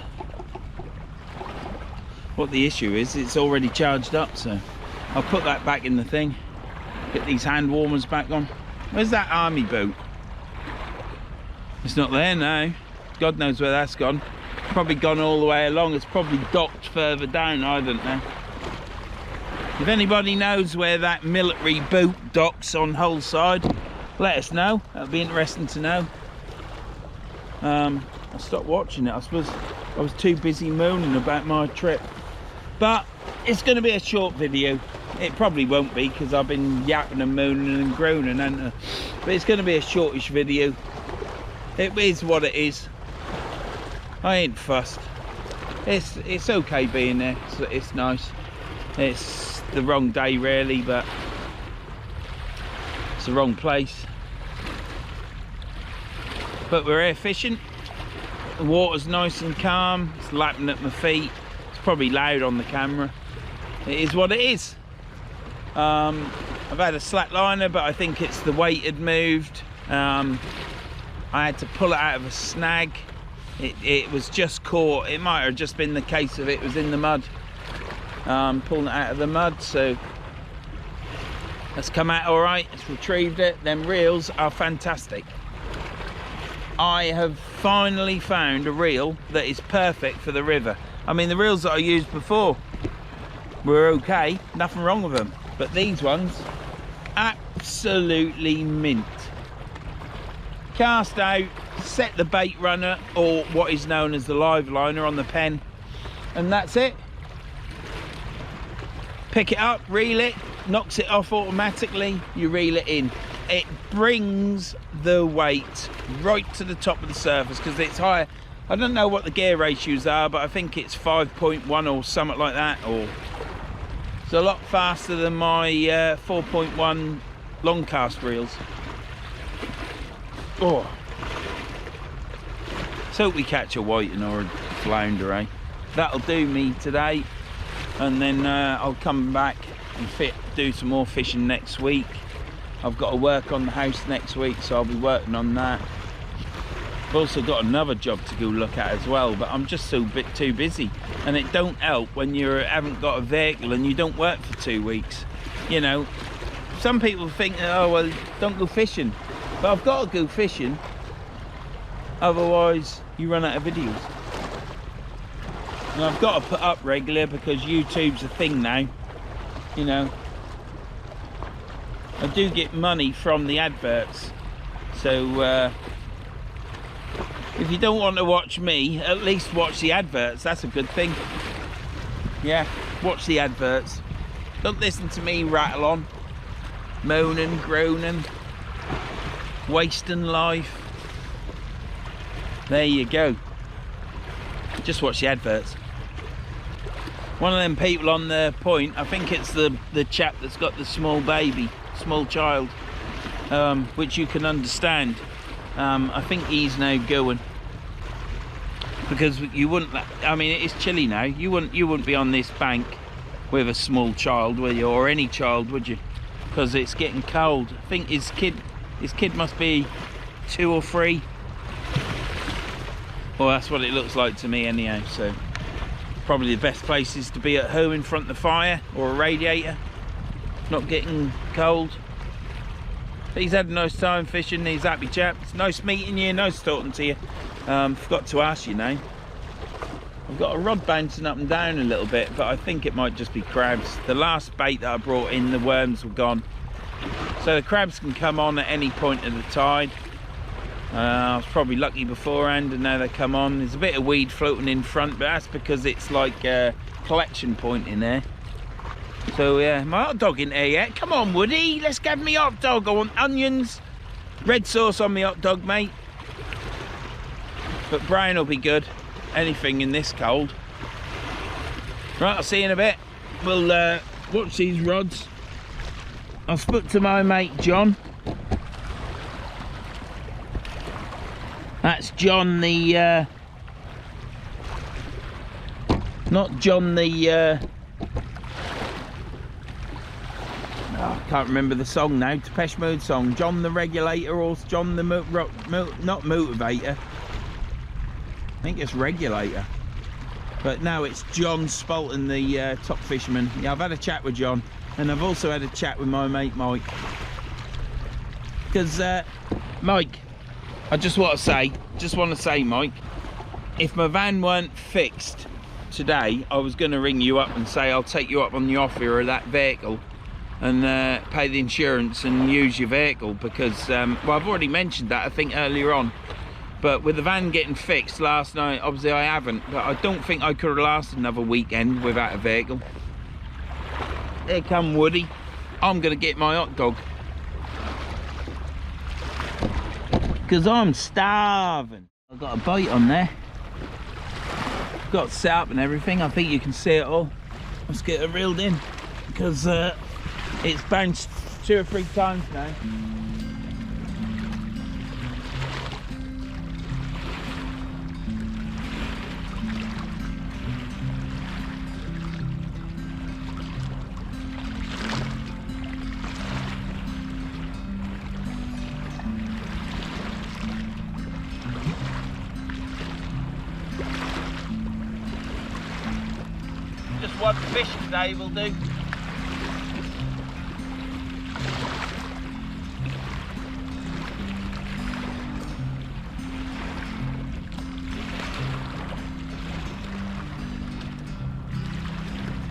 Speaker 1: it's already charged up. So I'll put that back in the thing, get these hand warmers back on. Where's that army boat? It's not there now. God knows where that's gone. Probably gone all the way along. It's probably docked further down, I don't know. If anybody knows where that military boat docks on Hull side, let us know. That'll be interesting to know. I stopped watching it. I suppose I was too busy moaning about my trip. But it's going to be a short video. It probably won't be because I've been yapping and mooning and groaning, haven't I? But it's going to be a shortish video. It is what it is. I ain't fussed. It's okay being there. It's nice. It's the wrong day really, but it's the wrong place. But we're here fishing. The water's nice and calm. It's lapping at my feet. It's probably loud on the camera. It is what it is. I've had a slack liner, but I think it's the weight had moved. I had to pull it out of a snag. It was just caught. It might have just been the case of it was in the mud. Pulling it out of the mud, so it's come out all right. It's retrieved it. Them reels are fantastic. I have finally found a reel that is perfect for the river. I mean, the reels that I used before were okay, nothing wrong with them, but these ones, absolutely mint. Cast out, set the bait runner, or what is known as the live liner, on the pen, and that's it. Pick it up, reel it, knocks it off automatically, you reel it in. It brings the weight right to the top of the surface because it's higher. I don't know what the gear ratios are, but I think it's 5.1 or something like that, or it's a lot faster than my 4.1 long cast reels. Oh, so we catch a whiting or a flounder, eh? That'll do me today, and then I'll come back and do some more fishing next week. I've got to work on the house next week, so I'll be working on that. I've also got another job to go look at as well, but I'm just so too busy, and it don't help when you haven't got a vehicle and you don't work for 2 weeks. You know, some people think, oh well, don't go fishing, but I've got to go fishing, otherwise you run out of videos. And I've got to put up regular because YouTube's a thing now, you know. I do get money from the adverts, so if you don't want to watch me, at least watch the adverts. That's a good thing. Yeah, watch the adverts. Don't listen to me rattle on, moaning, groaning, wasting life. There you go. Just watch the adverts. One of them people on the point, I think it's the chap that's got the small baby, small child, which you can understand. I think he's now going because you wouldn't. I mean, it is chilly now. You wouldn't be on this bank with a small child, would you, or any child, would you? Because it's getting cold. I think his kid must be 2 or 3. Well, that's what it looks like to me, anyhow. So probably the best place is to be at home in front of the fire or a radiator, not getting cold. But he's had a nice time fishing. He's a happy chap. It's nice meeting you, nice talking to you. Forgot to ask your name. I've got a rod bouncing up and down a little bit, but I think it might just be crabs. The last bait that I brought in, the worms were gone, so the crabs can come on at any point of the tide. I was probably lucky beforehand, and now they come on. There's a bit of weed floating in front, but that's because it's like a collection point in there. So yeah, my hot dog in there yet? Come on, Woody, let's get me hot dog. I want onions, red sauce on my hot dog, mate. But Brian will be good. Anything in this cold. Right, I'll see you in a bit. We'll watch these rods. I've spoke to my mate John. That's John the not John the I can't remember the song now. Depeche Mode song. John the Regulator, or John the not Motivator. I think it's Regulator. But no, it's John Spalton, the top fisherman. Yeah, I've had a chat with John, and I've also had a chat with my mate Mike. Because Mike, I just want to say, Mike, if my van weren't fixed today, I was going to ring you up and say I'll take you up on the offer of that vehicle and pay the insurance and use your vehicle, because well, I've already mentioned that I think earlier on, but with the van getting fixed last night, obviously I haven't, but I don't think I could have lasted another weekend without a vehicle. Here come Woody. I'm gonna get my hot dog. Because I'm starving. I've got a bite on there. Got it set up and everything. I think you can see it all. Let's get it reeled in. Because it's bounced 2 or 3 times now. Just one fish today will do.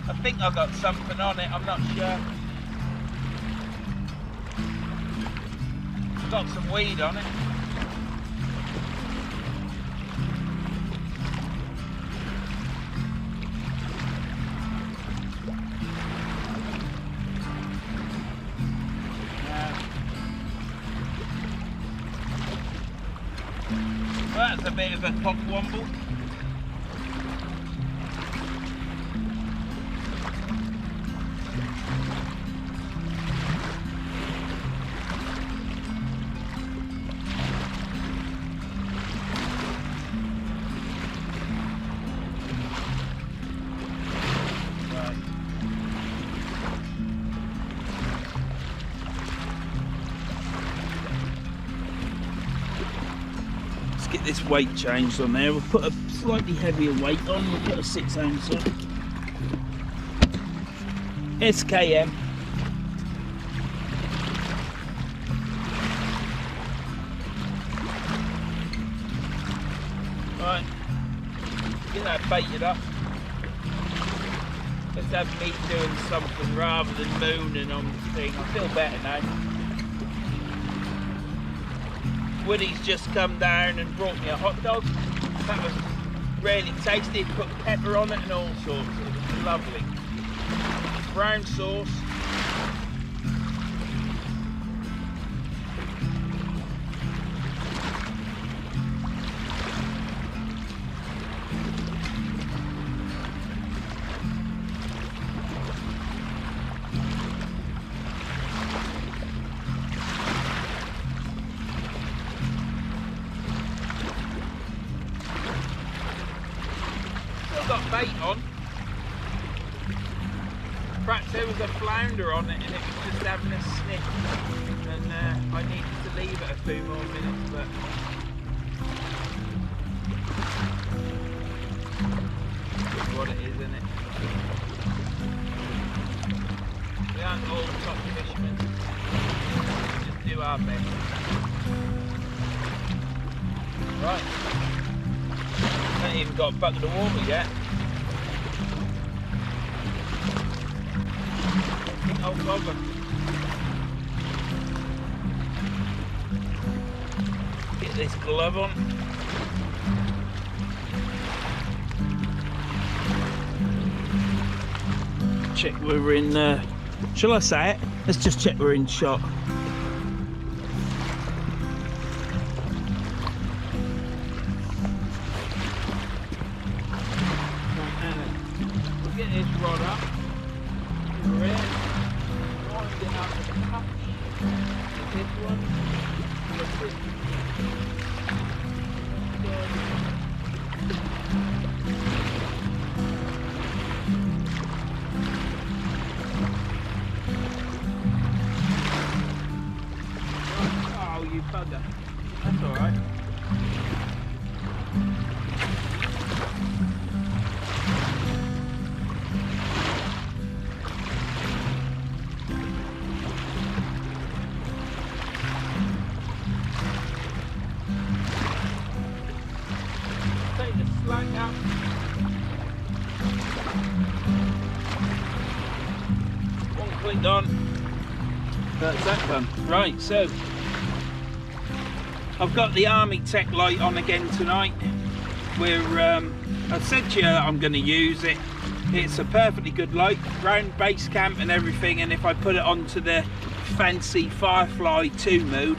Speaker 1: I think I got something on it, I'm not sure. Got some weed on it. That's a bit of a cockwomble. Get this weight changed on there. We'll put a slightly heavier weight on. We'll put a 6 ounce on. SKM. Right, get that baited up. Let's have me doing something rather than mooning on the thing. I feel better now. Woody's just come down and brought me a hot dog. That was really tasty. Put pepper on it and all sorts. It was lovely. Brown sauce. Got bait on. Perhaps there was a flounder on it and it was just having a sniff, and I needed to leave it a few more minutes, but that's what it is, isn't it? We aren't all top fishermen, we just do our best. Right, I haven't even got a bucket of water yet. Oh, bother. Get this glove on. Check we're in, shall I say it? Let's just check we're in shot. We'll get this rod up. We're in. Get out of the cup. This one. That's it. Oh, you bugger. That's alright. Take the slang out. One clicked on. That's that done. Right, so I've got the Army Tech light on again tonight. I said to you that I'm going to use it. It's a perfectly good light, round base camp and everything, and if I put it onto the fancy Firefly 2 mode,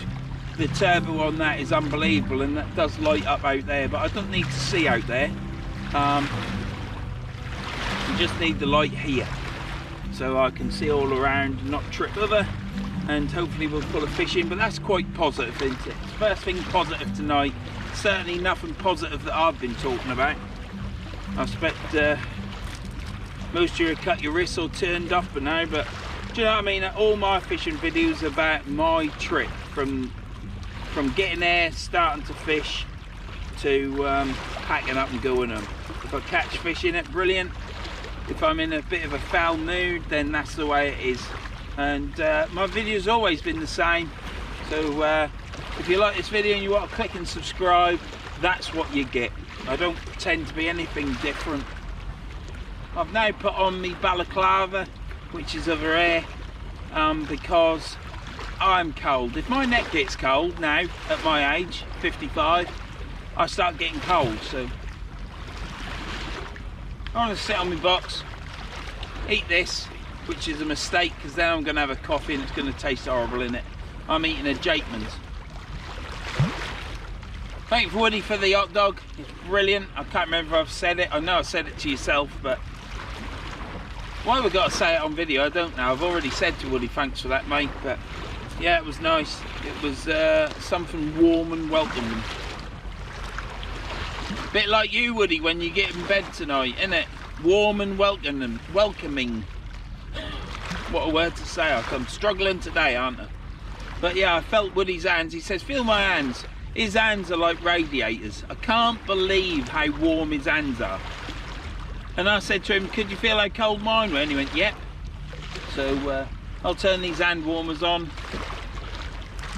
Speaker 1: the turbo on that is unbelievable, and that does light up out there, but I don't need to see out there. You just need the light here, so I can see all around and not trip over, and hopefully we'll pull a fish in. But that's quite positive, isn't it? First thing positive tonight. Certainly nothing positive that I've been talking about. I expect most of you have cut your wrists or turned off by now, but do you know what I mean? All my fishing videos are about my trip from getting there, starting to fish, to packing up and going home. If I catch fish in it, brilliant. If I'm in a bit of a foul mood, then that's the way it is. And my video's always been the same. So if you like this video and you want to click and subscribe, that's what you get. I don't pretend to be anything different. I've now put on my balaclava, which is over here, because I'm cold. If my neck gets cold now, at my age, 55, I start getting cold. So I want to sit on my box, eat this, which is a mistake because then I'm going to have a coffee and it's going to taste horrible in it. I'm eating a Jakeman's. Thanks Woody for the hot dog, it's brilliant. I can't remember if I've said it. I know I said it to yourself, but why we've got to say it on video, I don't know. I've already said to Woody, thanks for that, mate. But yeah, it was nice. It was something warm and welcoming. Bit like you, Woody, when you get in bed tonight, innit? Warm and welcoming. What a word to say. I'm struggling today, aren't I? But yeah, I felt Woody's hands. He says, feel my hands. His hands are like radiators. I can't believe how warm his hands are. And I said to him, could you feel how cold mine were? And he went, yep. So I'll turn these hand warmers on,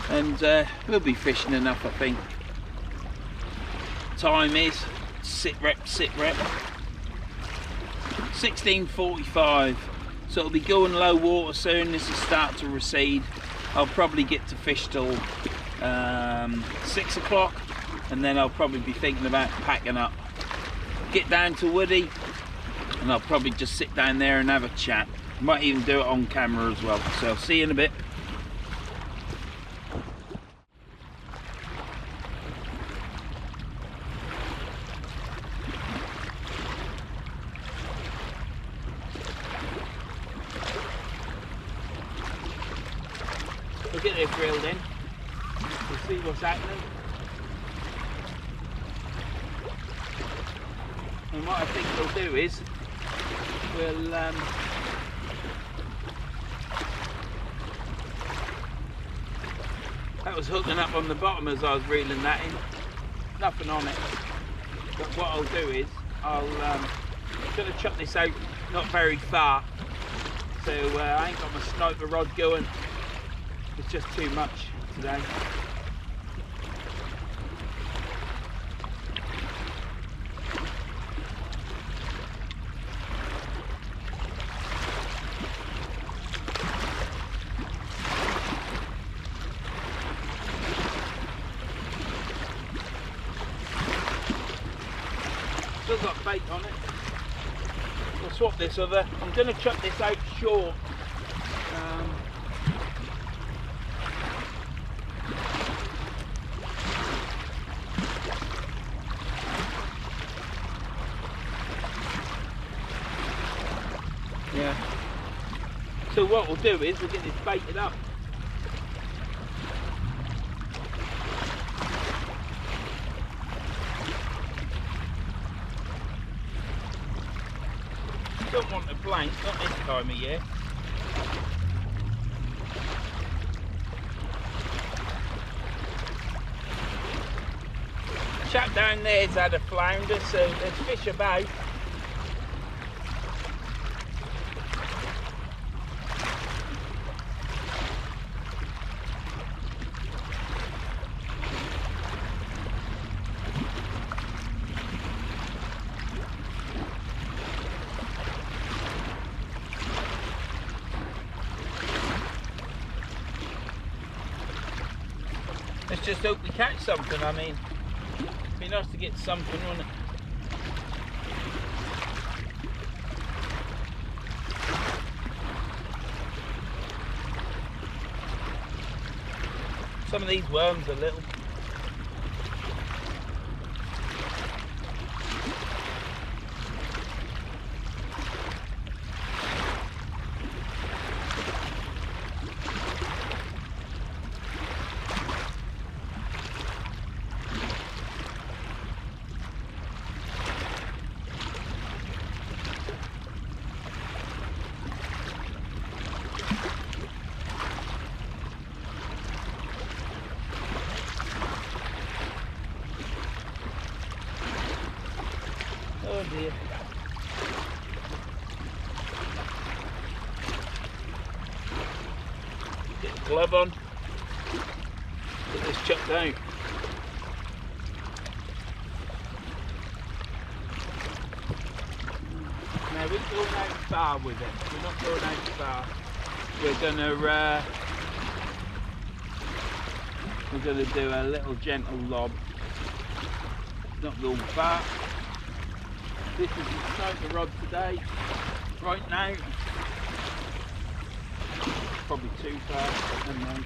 Speaker 1: and we'll be fishing enough, I think. Time is sit rep 16:45, so it'll be going low water soon. This will start to recede. I'll probably get to fish till 6 o'clock, and then I'll probably be thinking about packing up, get down to Woody, and I'll probably just sit down there and have a chat. Might even do it on camera as well. So I'll see you in a bit. We'll get this drilled in. We'll see what's happening. And what I think we'll do is we'll that was hooking up on the bottom as I was reeling that in. Nothing on it. But what I'll do is I'm going to chuck this out not very far. So I ain't got my sniper rod going. It's just too much today. Still got bait on it. We'll swap this other. I'm going to chuck this out short. Yeah. So what we'll do is we'll get this baited up. Don't want a blank, not this time of year. Chap down there's had a flounder, so there's fish about. Let's just hope we catch something. I mean, it'd be nice to get something, wouldn't it? Some of these worms are little. Oh dear. Get the glove on. Get this chucked out. Now we're going out far with it. We're not going out far. We're gonna do a little gentle lob. Not going far. This is the sniper rod today. Right now, probably too far, but never mind.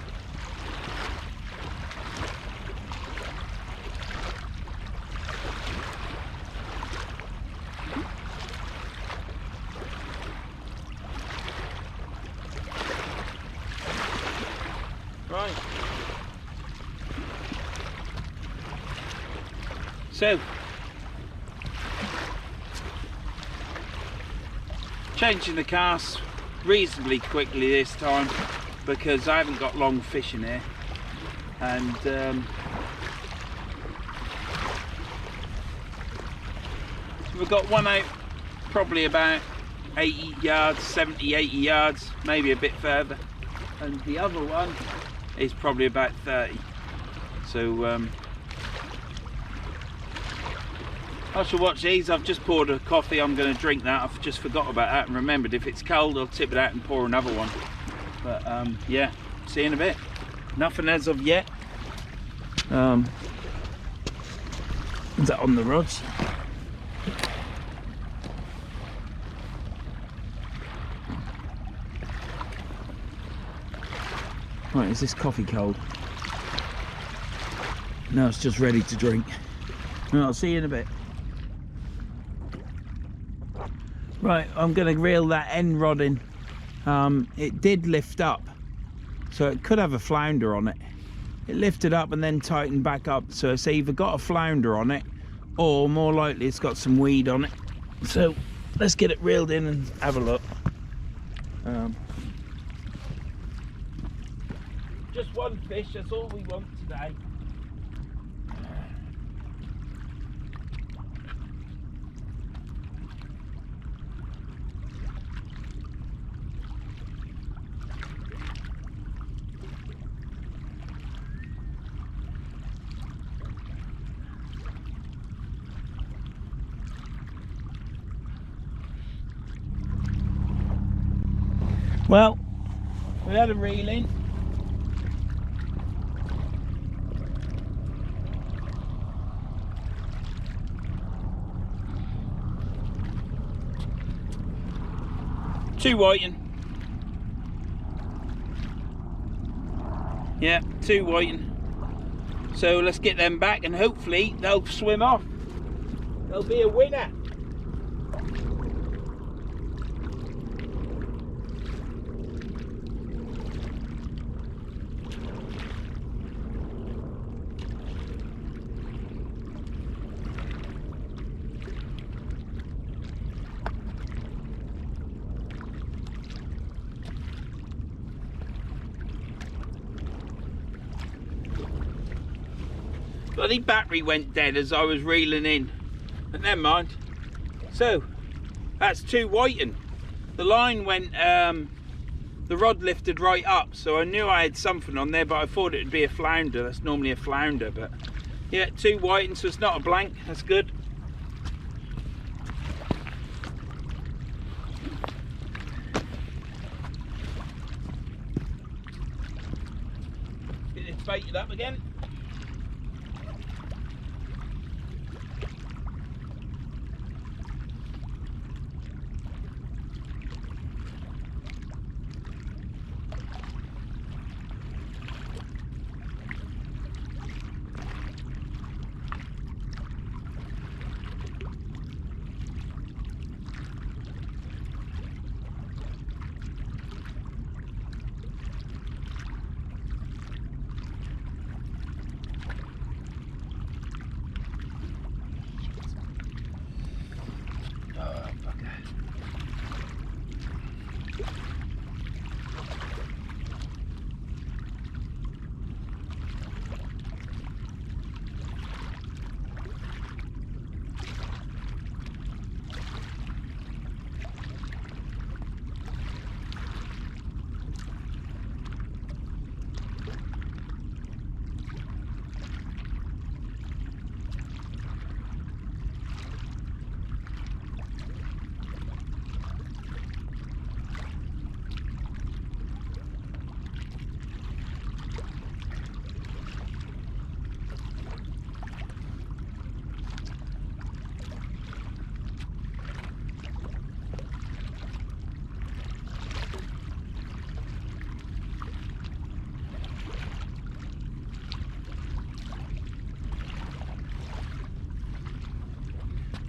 Speaker 1: Right. So, changing the cast reasonably quickly this time because I haven't got long fishing here, and we've got one out probably about 80 yards, 70, 80 yards, maybe a bit further, and the other one is probably about 30. So I shall watch these. I've just poured a coffee. I'm going to drink that. I've just forgot about that and remembered if it's cold I'll tip it out and pour another one. But yeah, see you in a bit. Nothing as of yet. Is that on the rods? Right, is this coffee cold? No, it's just ready to drink. No, I'll see you in a bit. Right, I'm going to reel that end rod in. It did lift up, so it could have a flounder on it. It lifted up and then tightened back up, so it's either got a flounder on it or more likely it's got some weed on it. So let's get it reeled in and have a look. Just one fish, that's all we want today. Well, we had a reel in. Two whiting. Yeah, two whiting. So let's get them back and hopefully they'll swim off. They'll be a winner. Bloody battery went dead as I was reeling in, but never mind. So that's two whiting. The line went, the rod lifted right up, so I knew I had something on there, but I thought it'd be a flounder. That's normally a flounder, but yeah, two whiting, so it's not a blank. That's good. Get it baited up again.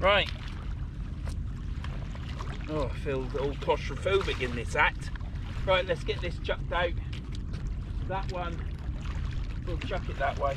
Speaker 1: Right. Oh, I feel all claustrophobic in this act. Right, let's get this chucked out. That one, we'll chuck it that way.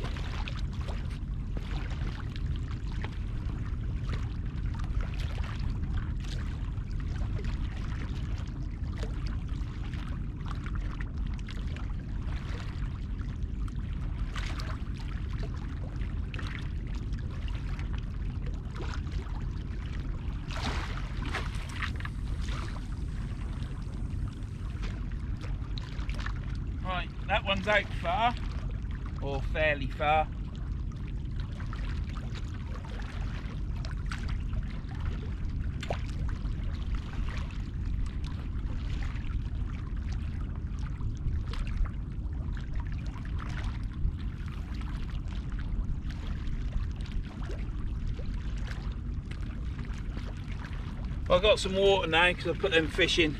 Speaker 1: Right, that one's out far, or fairly far. Well, I've got some water now because I put them fish in.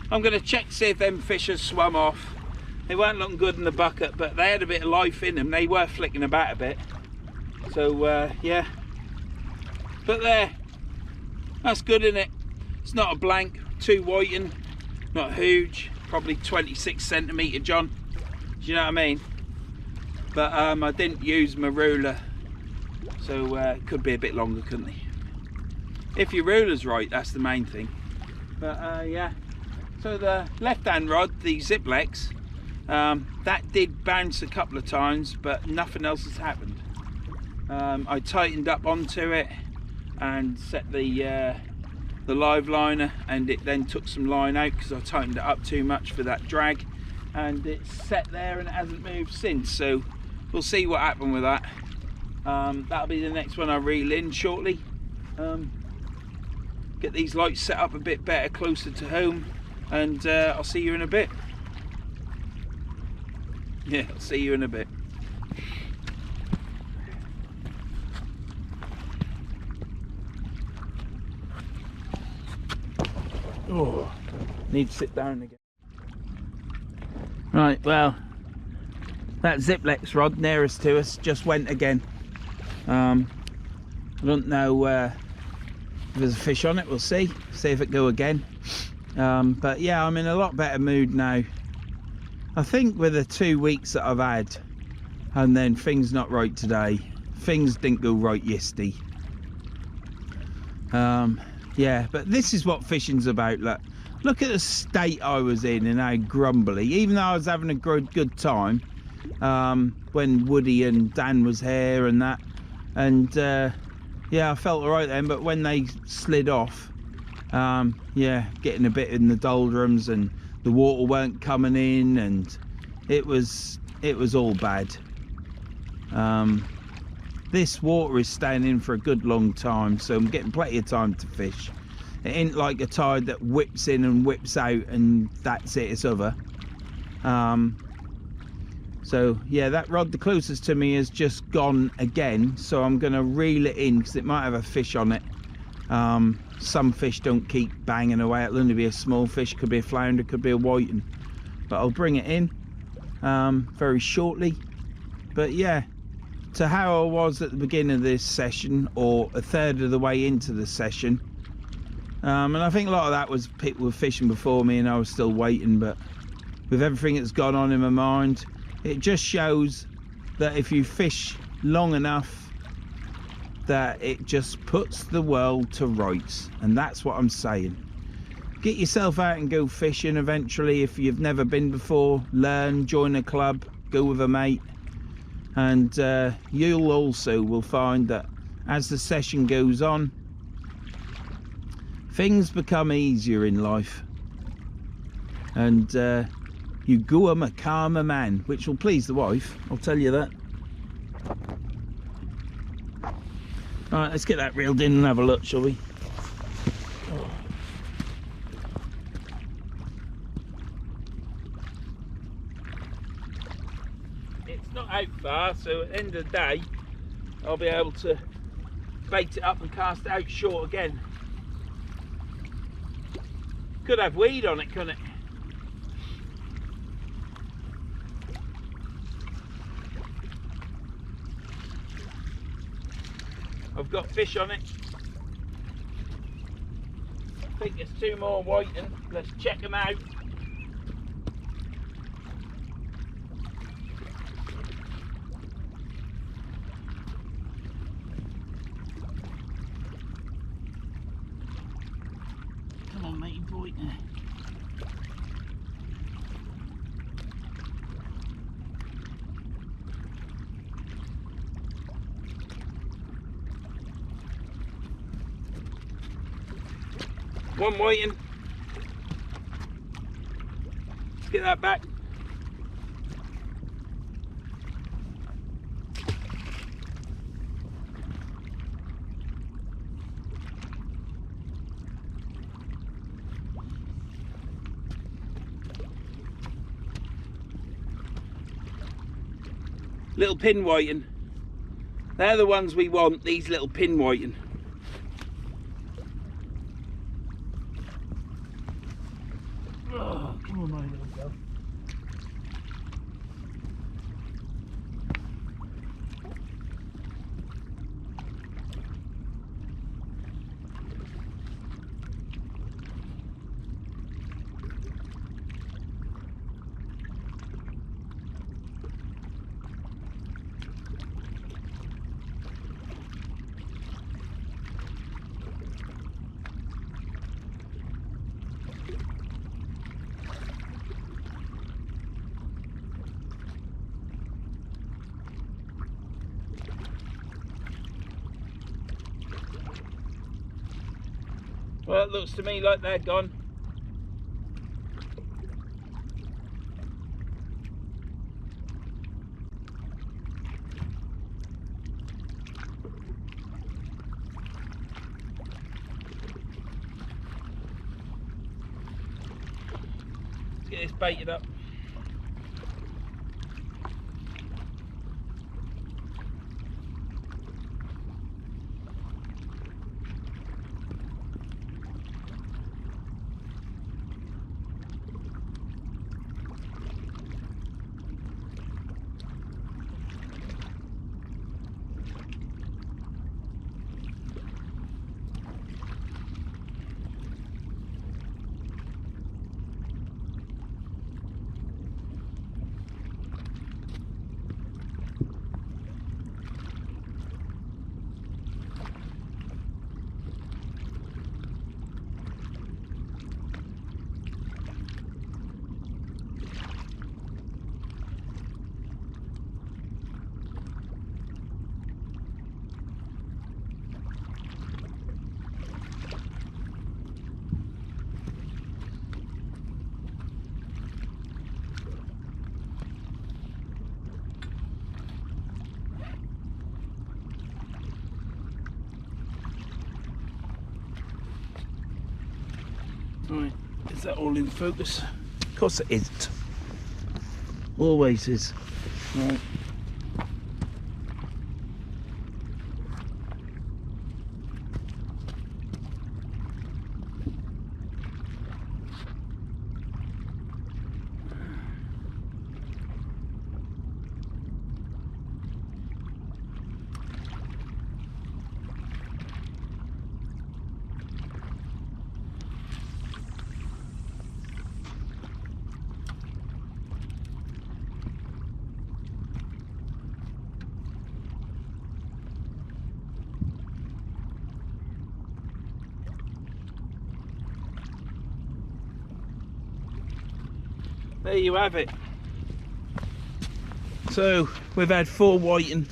Speaker 1: I'm going to check to see if them fish have swum off. They weren't looking good in the bucket, but they had a bit of life in them. They were flicking about a bit. So, yeah. But there. That's good, isn't it? It's not a blank, too whiting, not huge. Probably 26 centimetre, John. Do you know what I mean? But I didn't use my ruler. So, it could be a bit longer, couldn't it? If your ruler's right, that's the main thing. But, yeah. So the left-hand rod, the Ziplex, that did bounce a couple of times, but nothing else has happened. I tightened up onto it and set the live liner, and it then took some line out because I tightened it up too much for that drag, and it's set there and it hasn't moved since. So we'll see what happened with that. That'll be the next one I reel in shortly. Get these lights set up a bit better, closer to home, and I'll see you in a bit. Yeah, I'll see you in a bit. Oh, need to sit down again. Right, well, that Ziplex rod nearest to us just went again. I don't know if there's a fish on it. We'll see if it go again. But yeah, I'm in a lot better mood now. I think with the 2 weeks that I've had, and then things not right today, things didn't go right yesterday. Yeah, but this is what fishing's about. Look at the state I was in and how grumbly, even though I was having a good time when Woody and Dan was here and that, and yeah, I felt alright then. But when they slid off, yeah, getting a bit in the doldrums and the water weren't coming in, and it was all bad. This water is staying in for a good long time, so I'm getting plenty of time to fish. It ain't like a tide that whips in and whips out and that's it, it's over. So yeah, that rod the closest to me has just gone again, so I'm gonna reel it in because it might have a fish on it. Some fish don't keep banging away. It'll only be a small fish, could be a flounder, could be a whiting, but I'll bring it in very shortly. But yeah, to how I was at the beginning of this session, or a third of the way into the session, and I think a lot of that was people were fishing before me and I was still waiting, but with everything that's gone on in my mind, it just shows that if you fish long enough, that it just puts the world to rights. And that's what I'm saying. Get yourself out and go fishing eventually. If you've never been before, learn, join a club, go with a mate, and you'll also will find that as the session goes on, things become easier in life, and you go a calmer man, which will please the wife, I'll tell you that. Alright, let's get that reeled in and have a look, shall we? Oh. It's not out far, so at the end of the day I'll be able to bait it up and cast it out short again. Could have weed on it, couldn't it? I've got fish on it. I think there's 2 more whiting. Let's check them out. Come on, matey boy. One whiting. Get that back. Little pin whiting. They're the ones we want, these little pin whiting. Oh, come on, my little girl. Well, it looks to me like they're gone. Let's get this baited up. Right, is that all in focus? Of course it isn't. Always is. Right. There you have it. So we've had 4 whiting,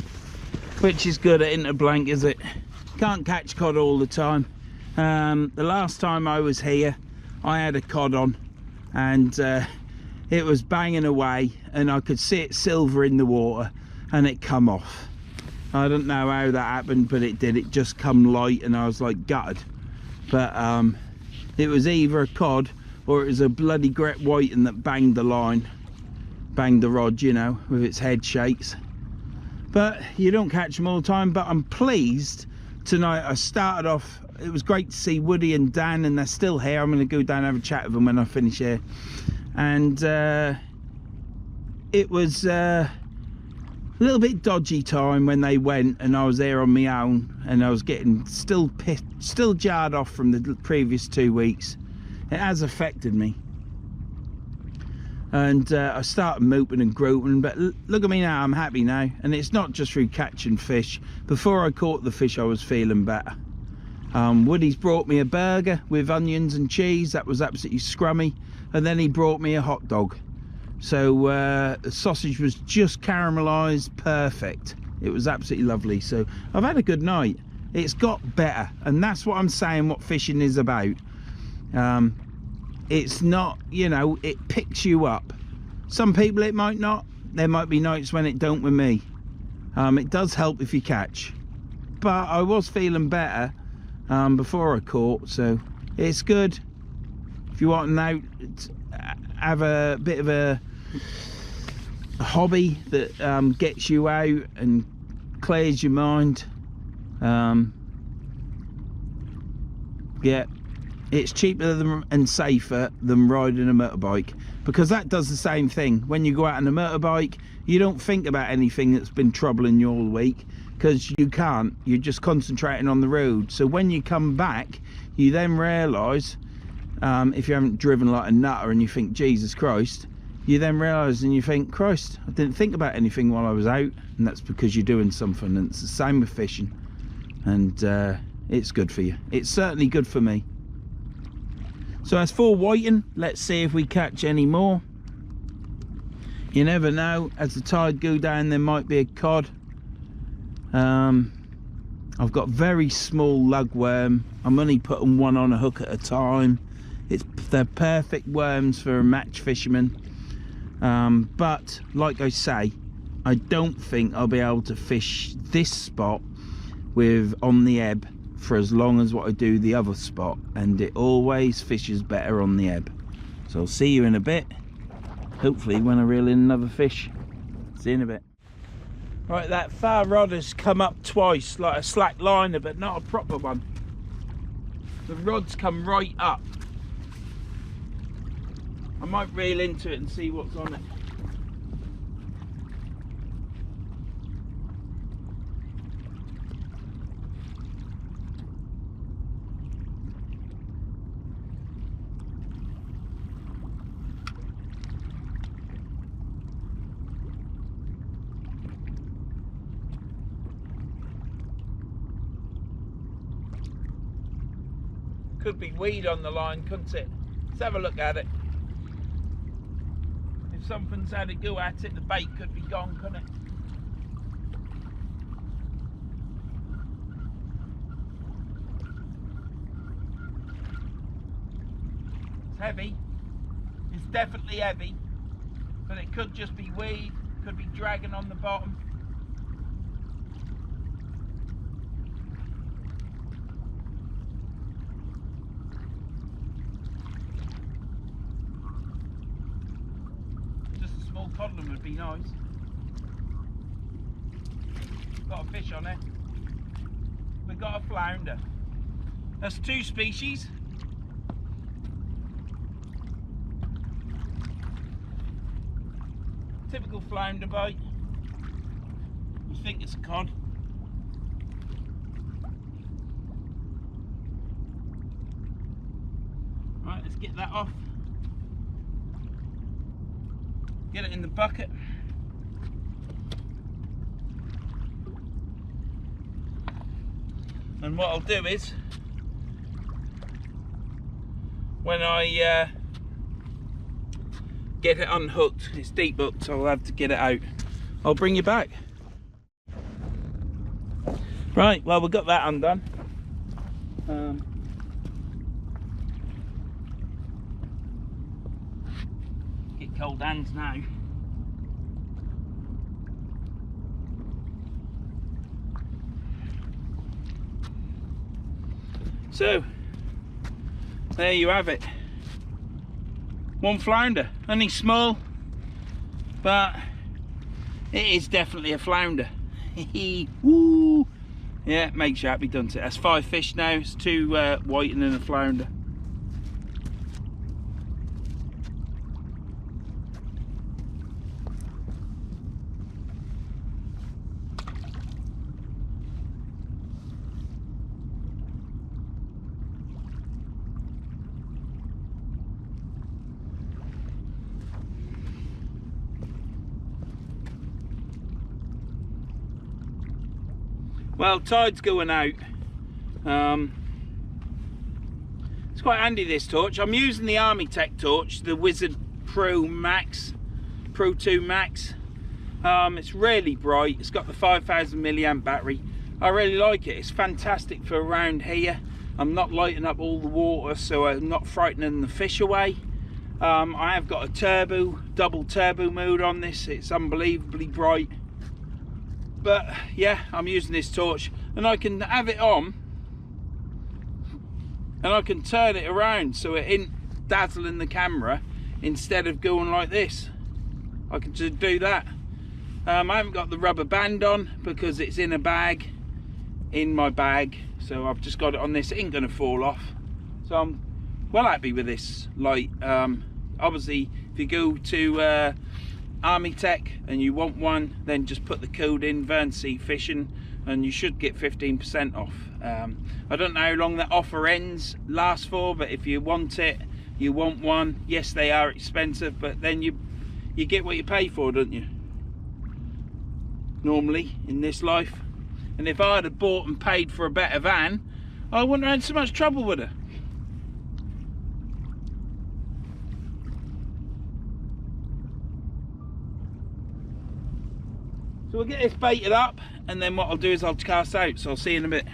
Speaker 1: which is good. It ain't a blank, is it? Can't catch cod all the time. The last time I was here, I had a cod on, and it was banging away, and I could see it silver in the water, and it come off. I don't know how that happened, but it did. It just come light, and I was like gutted. But it was either a cod or it was a bloody great whiting that banged the line, banged the rod, you know, with its head shakes. But you don't catch them all the time. But I'm pleased tonight. I started off, it was great to see Woody and Dan, and they're still here. I'm going to go down and have a chat with them when I finish here. And it was a little bit dodgy time when they went and I was there on my own, and I was getting still jarred off from the previous 2 weeks. It has affected me, and I started moping and groping, but look at me now, I'm happy now. And it's not just through catching fish. Before I caught the fish I was feeling better. Woody's brought me a burger with onions and cheese, that was absolutely scrummy, and then he brought me a hot dog. So the sausage was just caramelized, perfect. It was absolutely lovely. So I've had a good night. It's got better, and that's what I'm saying, what fishing is about. It's not, you know, it picks you up. Some people it might not. There might be nights when it don't with me. It does help if you catch, but I was feeling better before I caught, so it's good. If you want to have a bit of a hobby that gets you out and clears your mind, yeah, it's cheaper and safer than riding a motorbike, because that does the same thing. When you go out on a motorbike, you don't think about anything that's been troubling you all week, because you can't. You're just concentrating on the road. So when you come back, you then realise, if you haven't driven like a nutter and you think, Jesus Christ, you then realise and you think, Christ, I didn't think about anything while I was out. And that's because you're doing something. And it's the same with fishing, and it's good for you. It's certainly good for me. So as for whiting, let's see if we catch any more. You never know, as the tide go down there might be a cod. I've got very small lugworm. I'm only putting one on a hook at a time. They're perfect worms for a match fisherman, but like I say, I don't think I'll be able to fish this spot with on the ebb for as long as what I do the other spot, and it always fishes better on the ebb. So I'll see you in a bit, hopefully when I reel in another fish. See you in a bit. Right, that far rod has come up twice, like a slack liner, but not a proper one. The rod's come right up. I might reel into it and see what's on it. Could be weed on the line, couldn't it? Let's have a look at it. If something's had a go at it, the bait could be gone, couldn't it? It's heavy. It's definitely heavy, but it could just be weed, could be dragging on the bottom. Codlin would be nice. Got a fish on it. We've got a flounder. That's two species. Typical flounder bite. You think it's a cod. Right, let's get that off. Get it in the bucket. And what I'll do is, when I get it unhooked, it's deep hooked, so I'll have to get it out. I'll bring you back. Right, well, we've got that undone. Cold hands now. So there you have it. One flounder, only small, but it is definitely a flounder. Woo! Yeah, it makes you happy, doesn't it? That's 5 fish now. It's 2 whiting and a flounder. Well, tide's going out. It's quite handy, this torch. I'm using the Army Tech torch, the Wizard Pro 2 Max. It's really bright. It's got the 5000 milliamp battery. I really like it. It's fantastic for around here. I'm not lighting up all the water, so I'm not frightening the fish away. I have got a double turbo mode on this. It's unbelievably bright. But yeah, I'm using this torch, and I can have it on and I can turn it around so it isn't dazzling the camera instead of going like this. I can just do that. I haven't got the rubber band on because it's in a bag, in my bag, so I've just got it on this. It ain't gonna fall off, so I'm well happy with this light. Obviously if you go to Army Tech and you want one, then just put the code in Verns Fishing and you should get 15% off. I don't know how long that offer lasts for, but if you want it, you want one. Yes, they are expensive, but then you get what you pay for, don't you, normally in this life. And if I'd have bought and paid for a better van, I wouldn't have had so much trouble with her. So we'll get this baited up, and then what I'll do is I'll cast out, so I'll see you in a bit.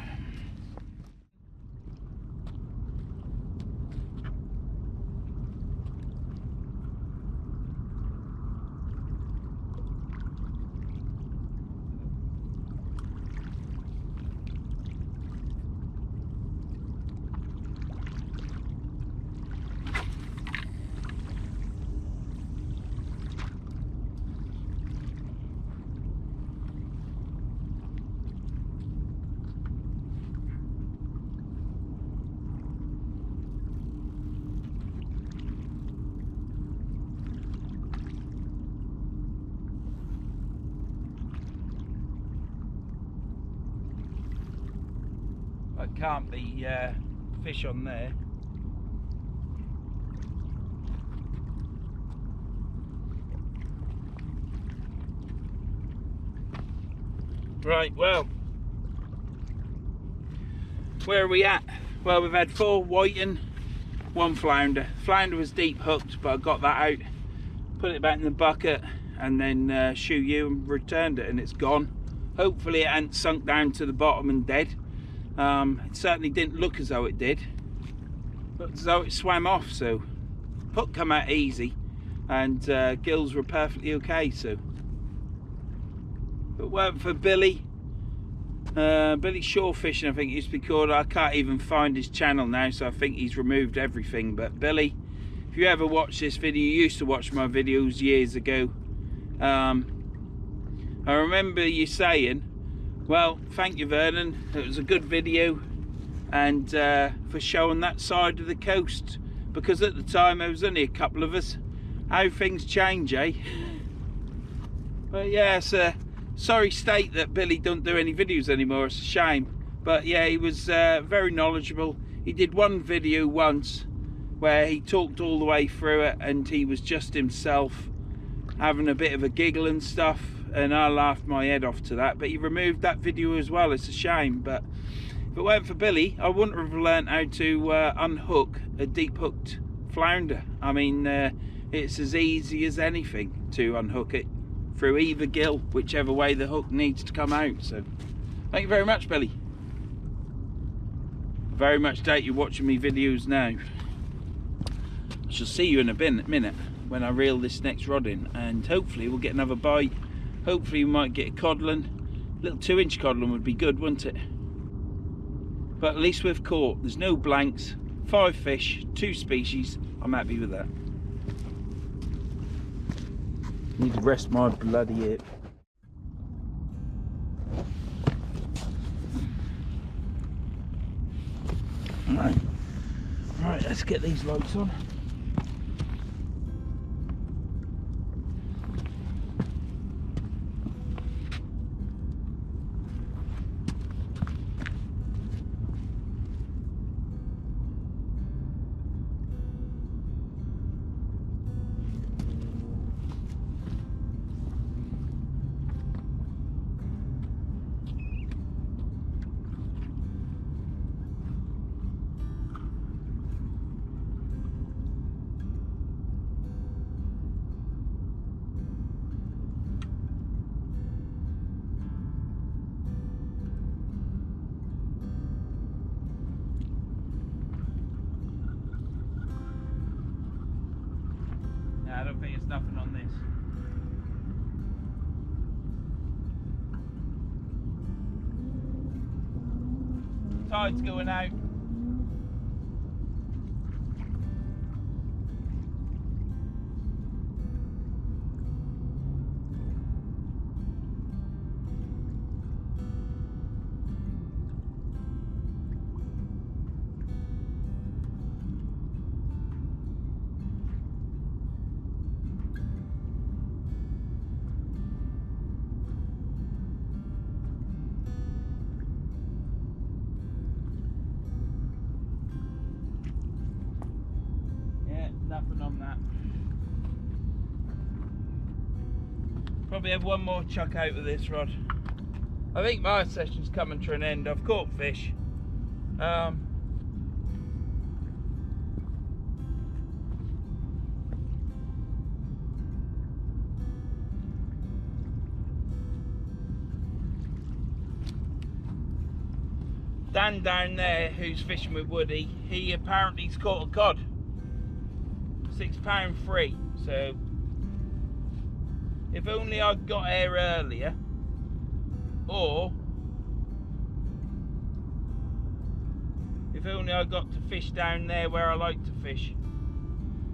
Speaker 1: Can't be fish on there. Right, well, where are we at? Well, we've had 4 whiting, 1 flounder. Flounder was deep hooked, but I got that out, put it back in the bucket, and then shoo you and returned it, and it's gone. Hopefully it hadn't sunk down to the bottom and dead. It certainly didn't look as though it did. Looked as though it swam off, so hook come out easy, and gills were perfectly okay. So, but weren't for Billy. Billy Shore Fishing, I think it used to be called. I can't even find his channel now, so I think he's removed everything. But Billy, if you ever watch this video, you used to watch my videos years ago. I remember you saying, well, thank you, Vernon. It was a good video, and for showing that side of the coast, because at the time there was only a couple of us. How things change, eh? But yeah, it's a sorry state that Billy don't do any videos anymore. It's a shame. But yeah, he was very knowledgeable. He did one video once where he talked all the way through it, and he was just himself, having a bit of a giggle and stuff. And I laughed my head off to that, but he removed that video as well. It's a shame, but if it weren't for Billy, I wouldn't have learnt how to unhook a deep hooked flounder. I mean, it's as easy as anything to unhook it through either gill, whichever way the hook needs to come out. So thank you very much, Billy. I very much doubt you're watching me videos now. I shall see you in a minute when I reel this next rod in, and hopefully we'll get another bite. Hopefully we might get a codlin. A little 2-inch codlin would be good, wouldn't it? But at least we've caught. There's no blanks, 5 fish, 2 species. I'm happy with that. Need to rest my bloody hip. Right, let's get these lights on. I don't think it's nothing on this. Tide's going out. Nothing on that. Probably have one more chuck out of this rod. I think my session's coming to an end. I've caught fish. Dan down there, who's fishing with Woody, he apparently's caught a cod. £6 free, so if only I'd got here earlier, or if only I got to fish down there where I like to fish.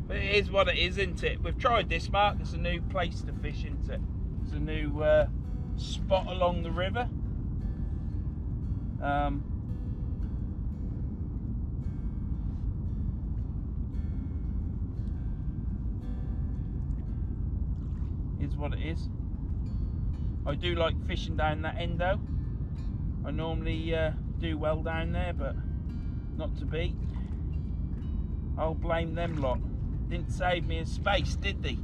Speaker 1: But it is what it is, isn't it? We've tried this, Mark. It's a new place to fish, isn't it? It's a new spot along the river. Is what it is. I do like fishing down that end though. I normally do well down there, but not to be. I'll blame them lot. Didn't save me in space, did they?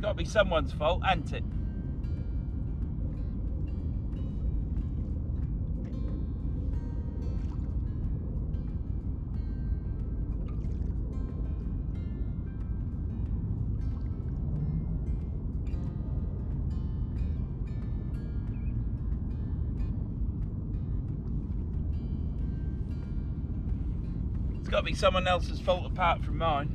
Speaker 1: Got to be someone's fault, ain't it? It's got to be someone else's fault apart from mine.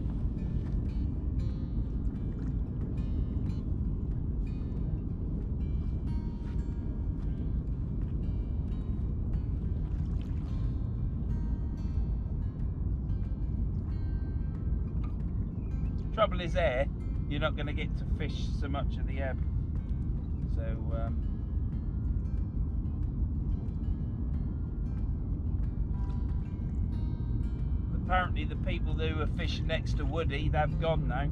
Speaker 1: Trouble is there, you're not going to get to fish so much of the ebb. So apparently the people who were fishing next to Woody, they've gone now.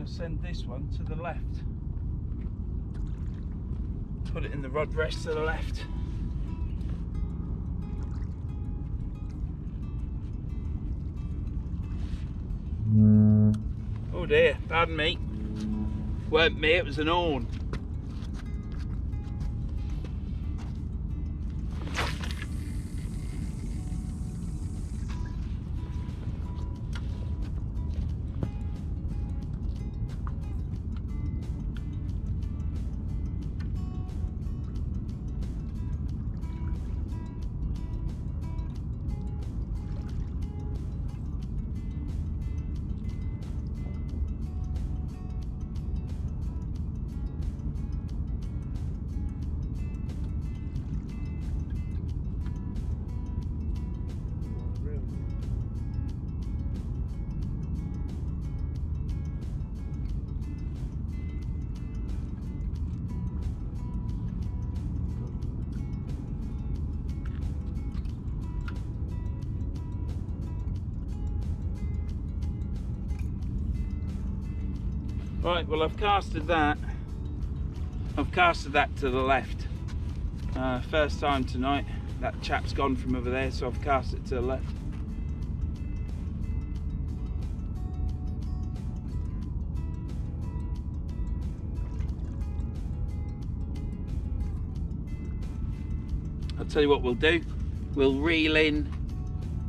Speaker 1: Send this one to the left. Put it in the rod rest to the left. Oh dear, pardon me. Weren't me, it was an horn. Right, well I've casted that. I've casted that to the left. First time tonight. That chap's gone from over there, so I've cast it to the left. I'll tell you what we'll do. We'll reel in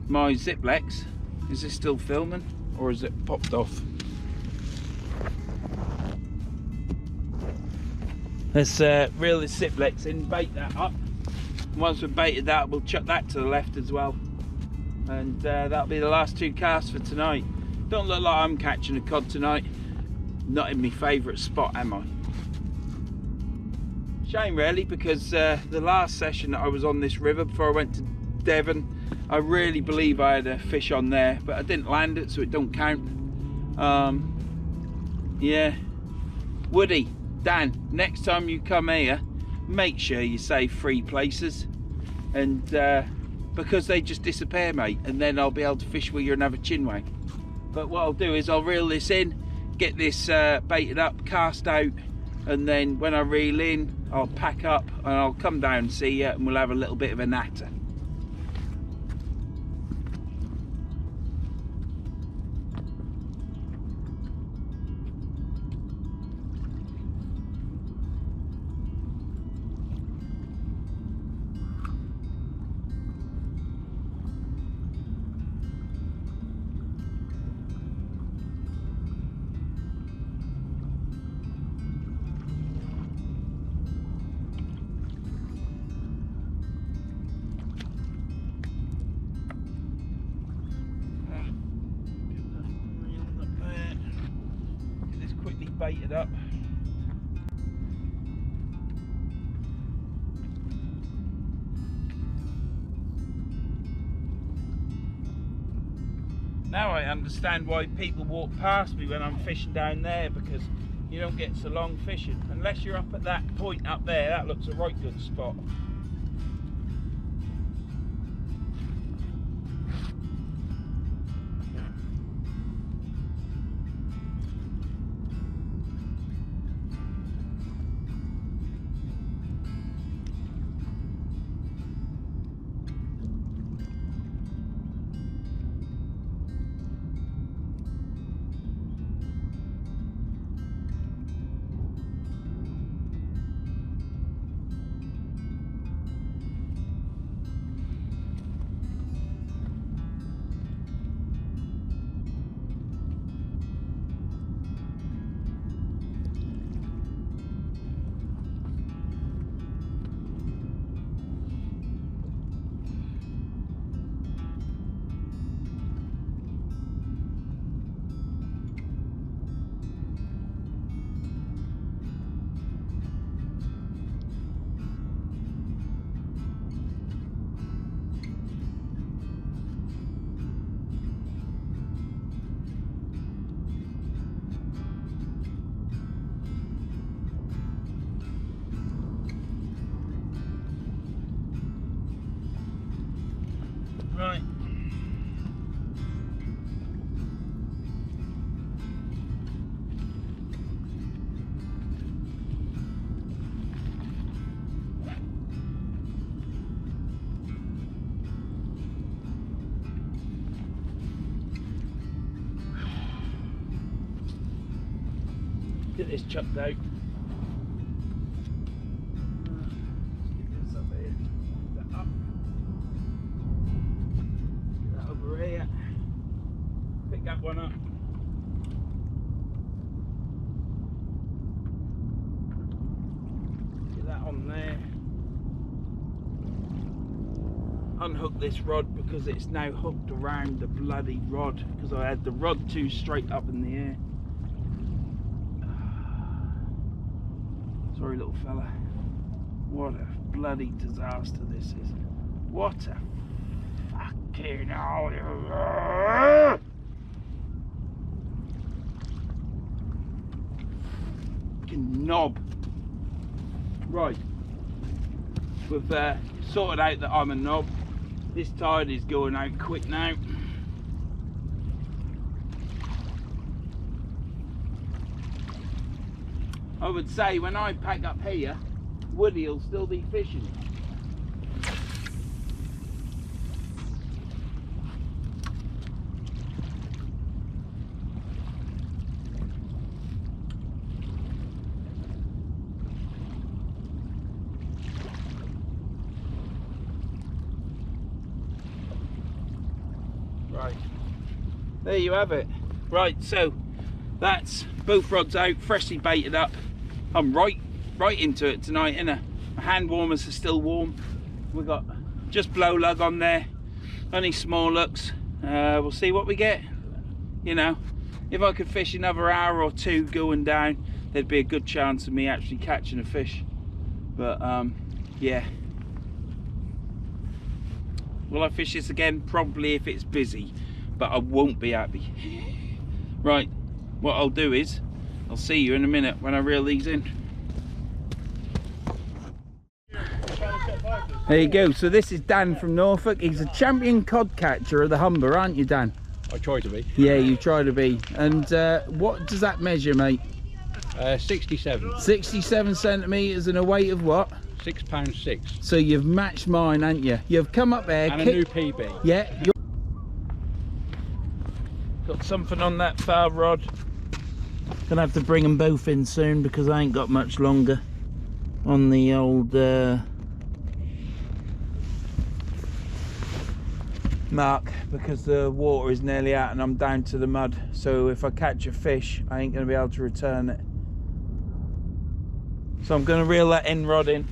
Speaker 1: my Ziplex. Is this still filming or is it popped off? Let's reel the Ziplex in, bait that up. Once we've baited that, we'll chuck that to the left as well. And that'll be the last 2 casts for tonight. Don't look like I'm catching a cod tonight. Not in my favourite spot, am I? Shame really, because the last session that I was on this river before I went to Devon, I really believe I had a fish on there, but I didn't land it, so it don't count. Yeah. Woody, Dan, next time you come here, make sure you save 3 places, and because they just disappear, mate, and then I'll be able to fish with you and have a chinwag. But what I'll do is I'll reel this in, get this baited up, cast out, and then when I reel in, I'll pack up and I'll come down and see you, and we'll have a little bit of a natter. Baited up. Now I understand why people walk past me when I'm fishing down there, because you don't get so long fishing unless you're up at that point up there. That looks a right good spot. Right. Get this chucked out. Get this up here. That up. Get that over here. Pick that one up. Get that on there. Unhook this rod because it's now hooked around the bloody rod, because I had the rod too straight up in the air. Sorry, little fella. What a bloody disaster this is. What a fucking fucking knob. Right. We've sorted out that I'm a knob. This tide is going out quick now. I would say when I pack up here, Woody will still be fishing. Right, there you have it. Right, so that's both rods out, freshly baited up. I'm right into it tonight, innit? My hand warmers are still warm. We've got just blow lug on there, only small looks. We'll see what we get. You know, if I could fish another hour or two going down, there'd be a good chance of me actually catching a fish. But yeah. Will I fish this again? Probably if it's busy, but I won't be happy. Right, what I'll do is, I'll see you in a minute when I reel these in. There you go, so this is Dan from Norfolk. He's a champion cod catcher of the Humber, aren't you, Dan?
Speaker 3: I try to be.
Speaker 1: Yeah, you try to be. And what does that measure, mate?
Speaker 3: 67.
Speaker 1: 67 centimetres and a weight of what?
Speaker 3: £6.6.
Speaker 1: So you've matched mine, haven't you? You've come up there.
Speaker 3: And a new PB.
Speaker 1: Yeah. Got something on that far rod. Gonna have to bring them both in soon because I ain't got much longer on the old mark, because the water is nearly out and I'm down to the mud. So if I catch a fish, I ain't gonna be able to return it. So I'm gonna reel that end rod in.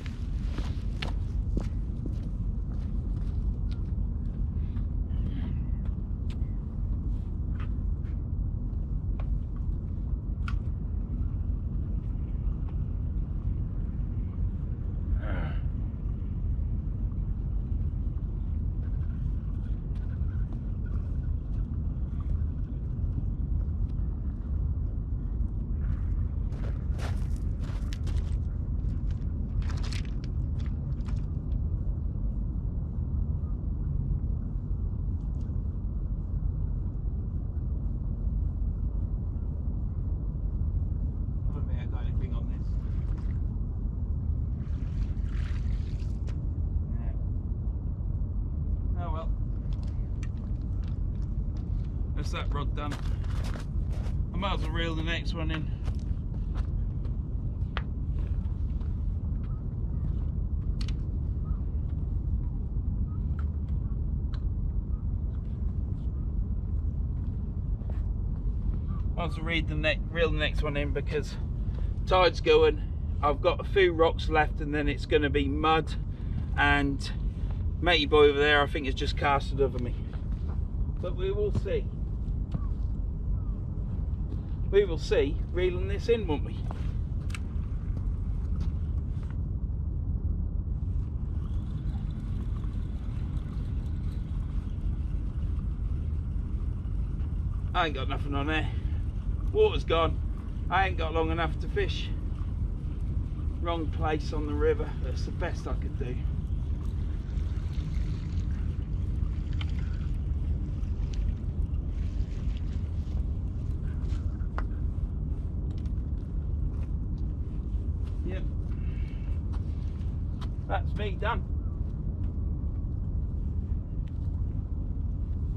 Speaker 1: That's that rod done. I might as well reel the next one in. Might as well reel the next one in because tide's going. I've got a few rocks left and then it's going to be mud, and matey boy over there I think has just casted over me. But we will see. We will see reeling this in, won't we? I ain't got nothing on there. Water's gone. I ain't got long enough to fish. Wrong place on the river. That's the best I could do. Yep. That's me done.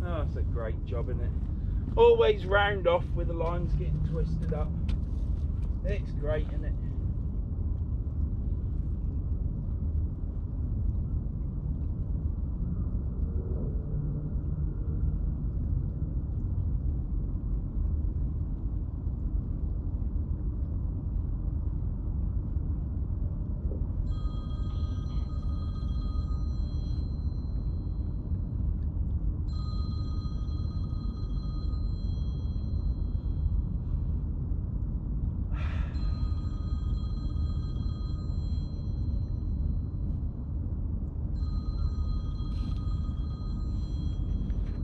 Speaker 1: Oh, that's a great job, isn't it? Always round off with the lines getting twisted up. It's great, isn't it?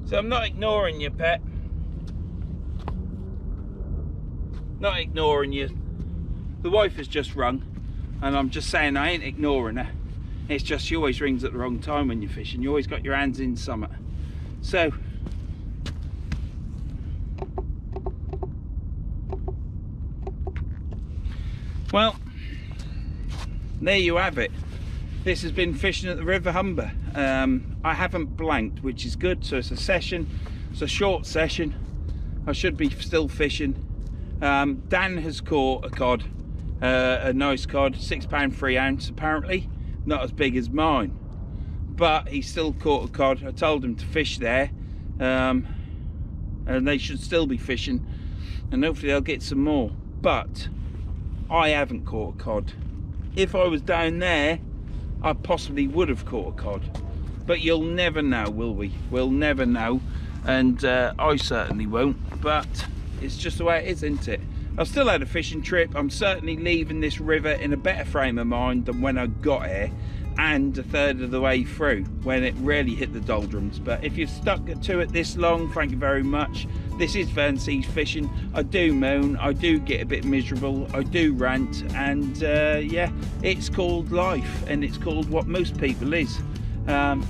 Speaker 1: So I'm not ignoring you, pet. Not ignoring you. The wife has just rung, and I'm just saying I ain't ignoring her. It's just she always rings at the wrong time when you're fishing. You always got your hands in something. So Well, there you have it. This has been fishing at the River Humber. I haven't blanked, which is good. So it's a session. It's a short session. I should be still fishing. Dan has caught a cod, a nice cod, £6 3 ounce apparently. Not as big as mine, but he still caught a cod. I told him to fish there, and they should still be fishing, and hopefully they'll get some more. But I haven't caught a cod. If I was down there, I possibly would have caught a cod, but you'll never know, will we? We'll never know, and I certainly won't. But it's just the way it is, isn't it? I've still had a fishing trip. I'm certainly leaving this river in a better frame of mind than when I got here, and a third of the way through when it really hit the doldrums. But if you've stuck to it this long, thank you very much. This is Verns fishing. I do moan, I do get a bit miserable, I do rant, and yeah, it's called life, and it's called what most people is. It's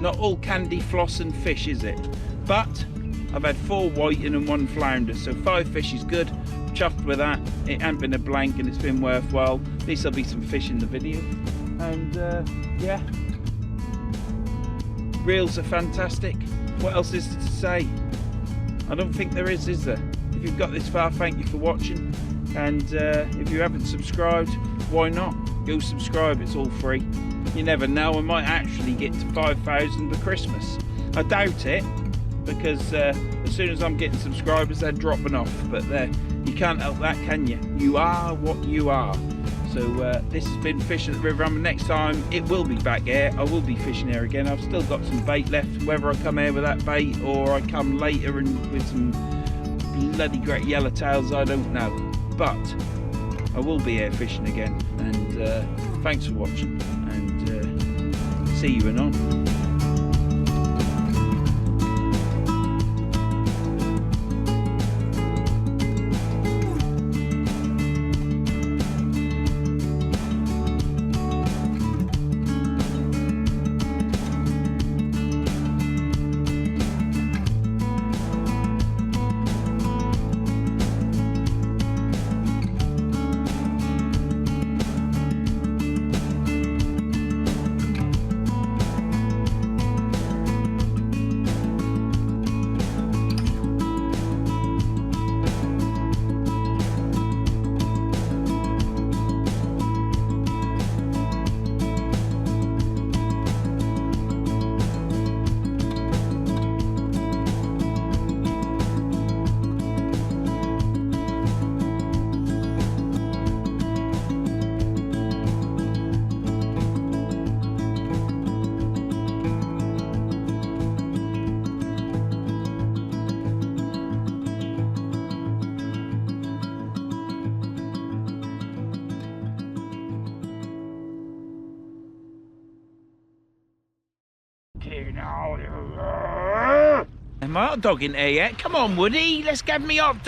Speaker 1: not all candy, floss and fish, is it? But I've had 4 whiting and 1 flounder, so 5 fish is good. Chuffed with that. It ain't been a blank and it's been worthwhile. At least there'll be some fish in the video. And yeah, reels are fantastic. What else is there to say? I don't think there is there? If you've got this far, thank you for watching. And if you haven't subscribed, why not? Go subscribe, it's all free. You never know, I might actually get to 5,000 for Christmas. I doubt it, because as soon as I'm getting subscribers, they're dropping off. But you can't help that, can you? You are what you are. So this has been fishing at the River Humber. Next time it will be back here. I will be fishing here again. I've still got some bait left. Whether I come here with that bait or I come later and with some bloody great yellowtails, I don't know. But I will be here fishing again. And thanks for watching. And see you anon. Am I hot dog in here yet? Come on, Woody, let's get me hot dog.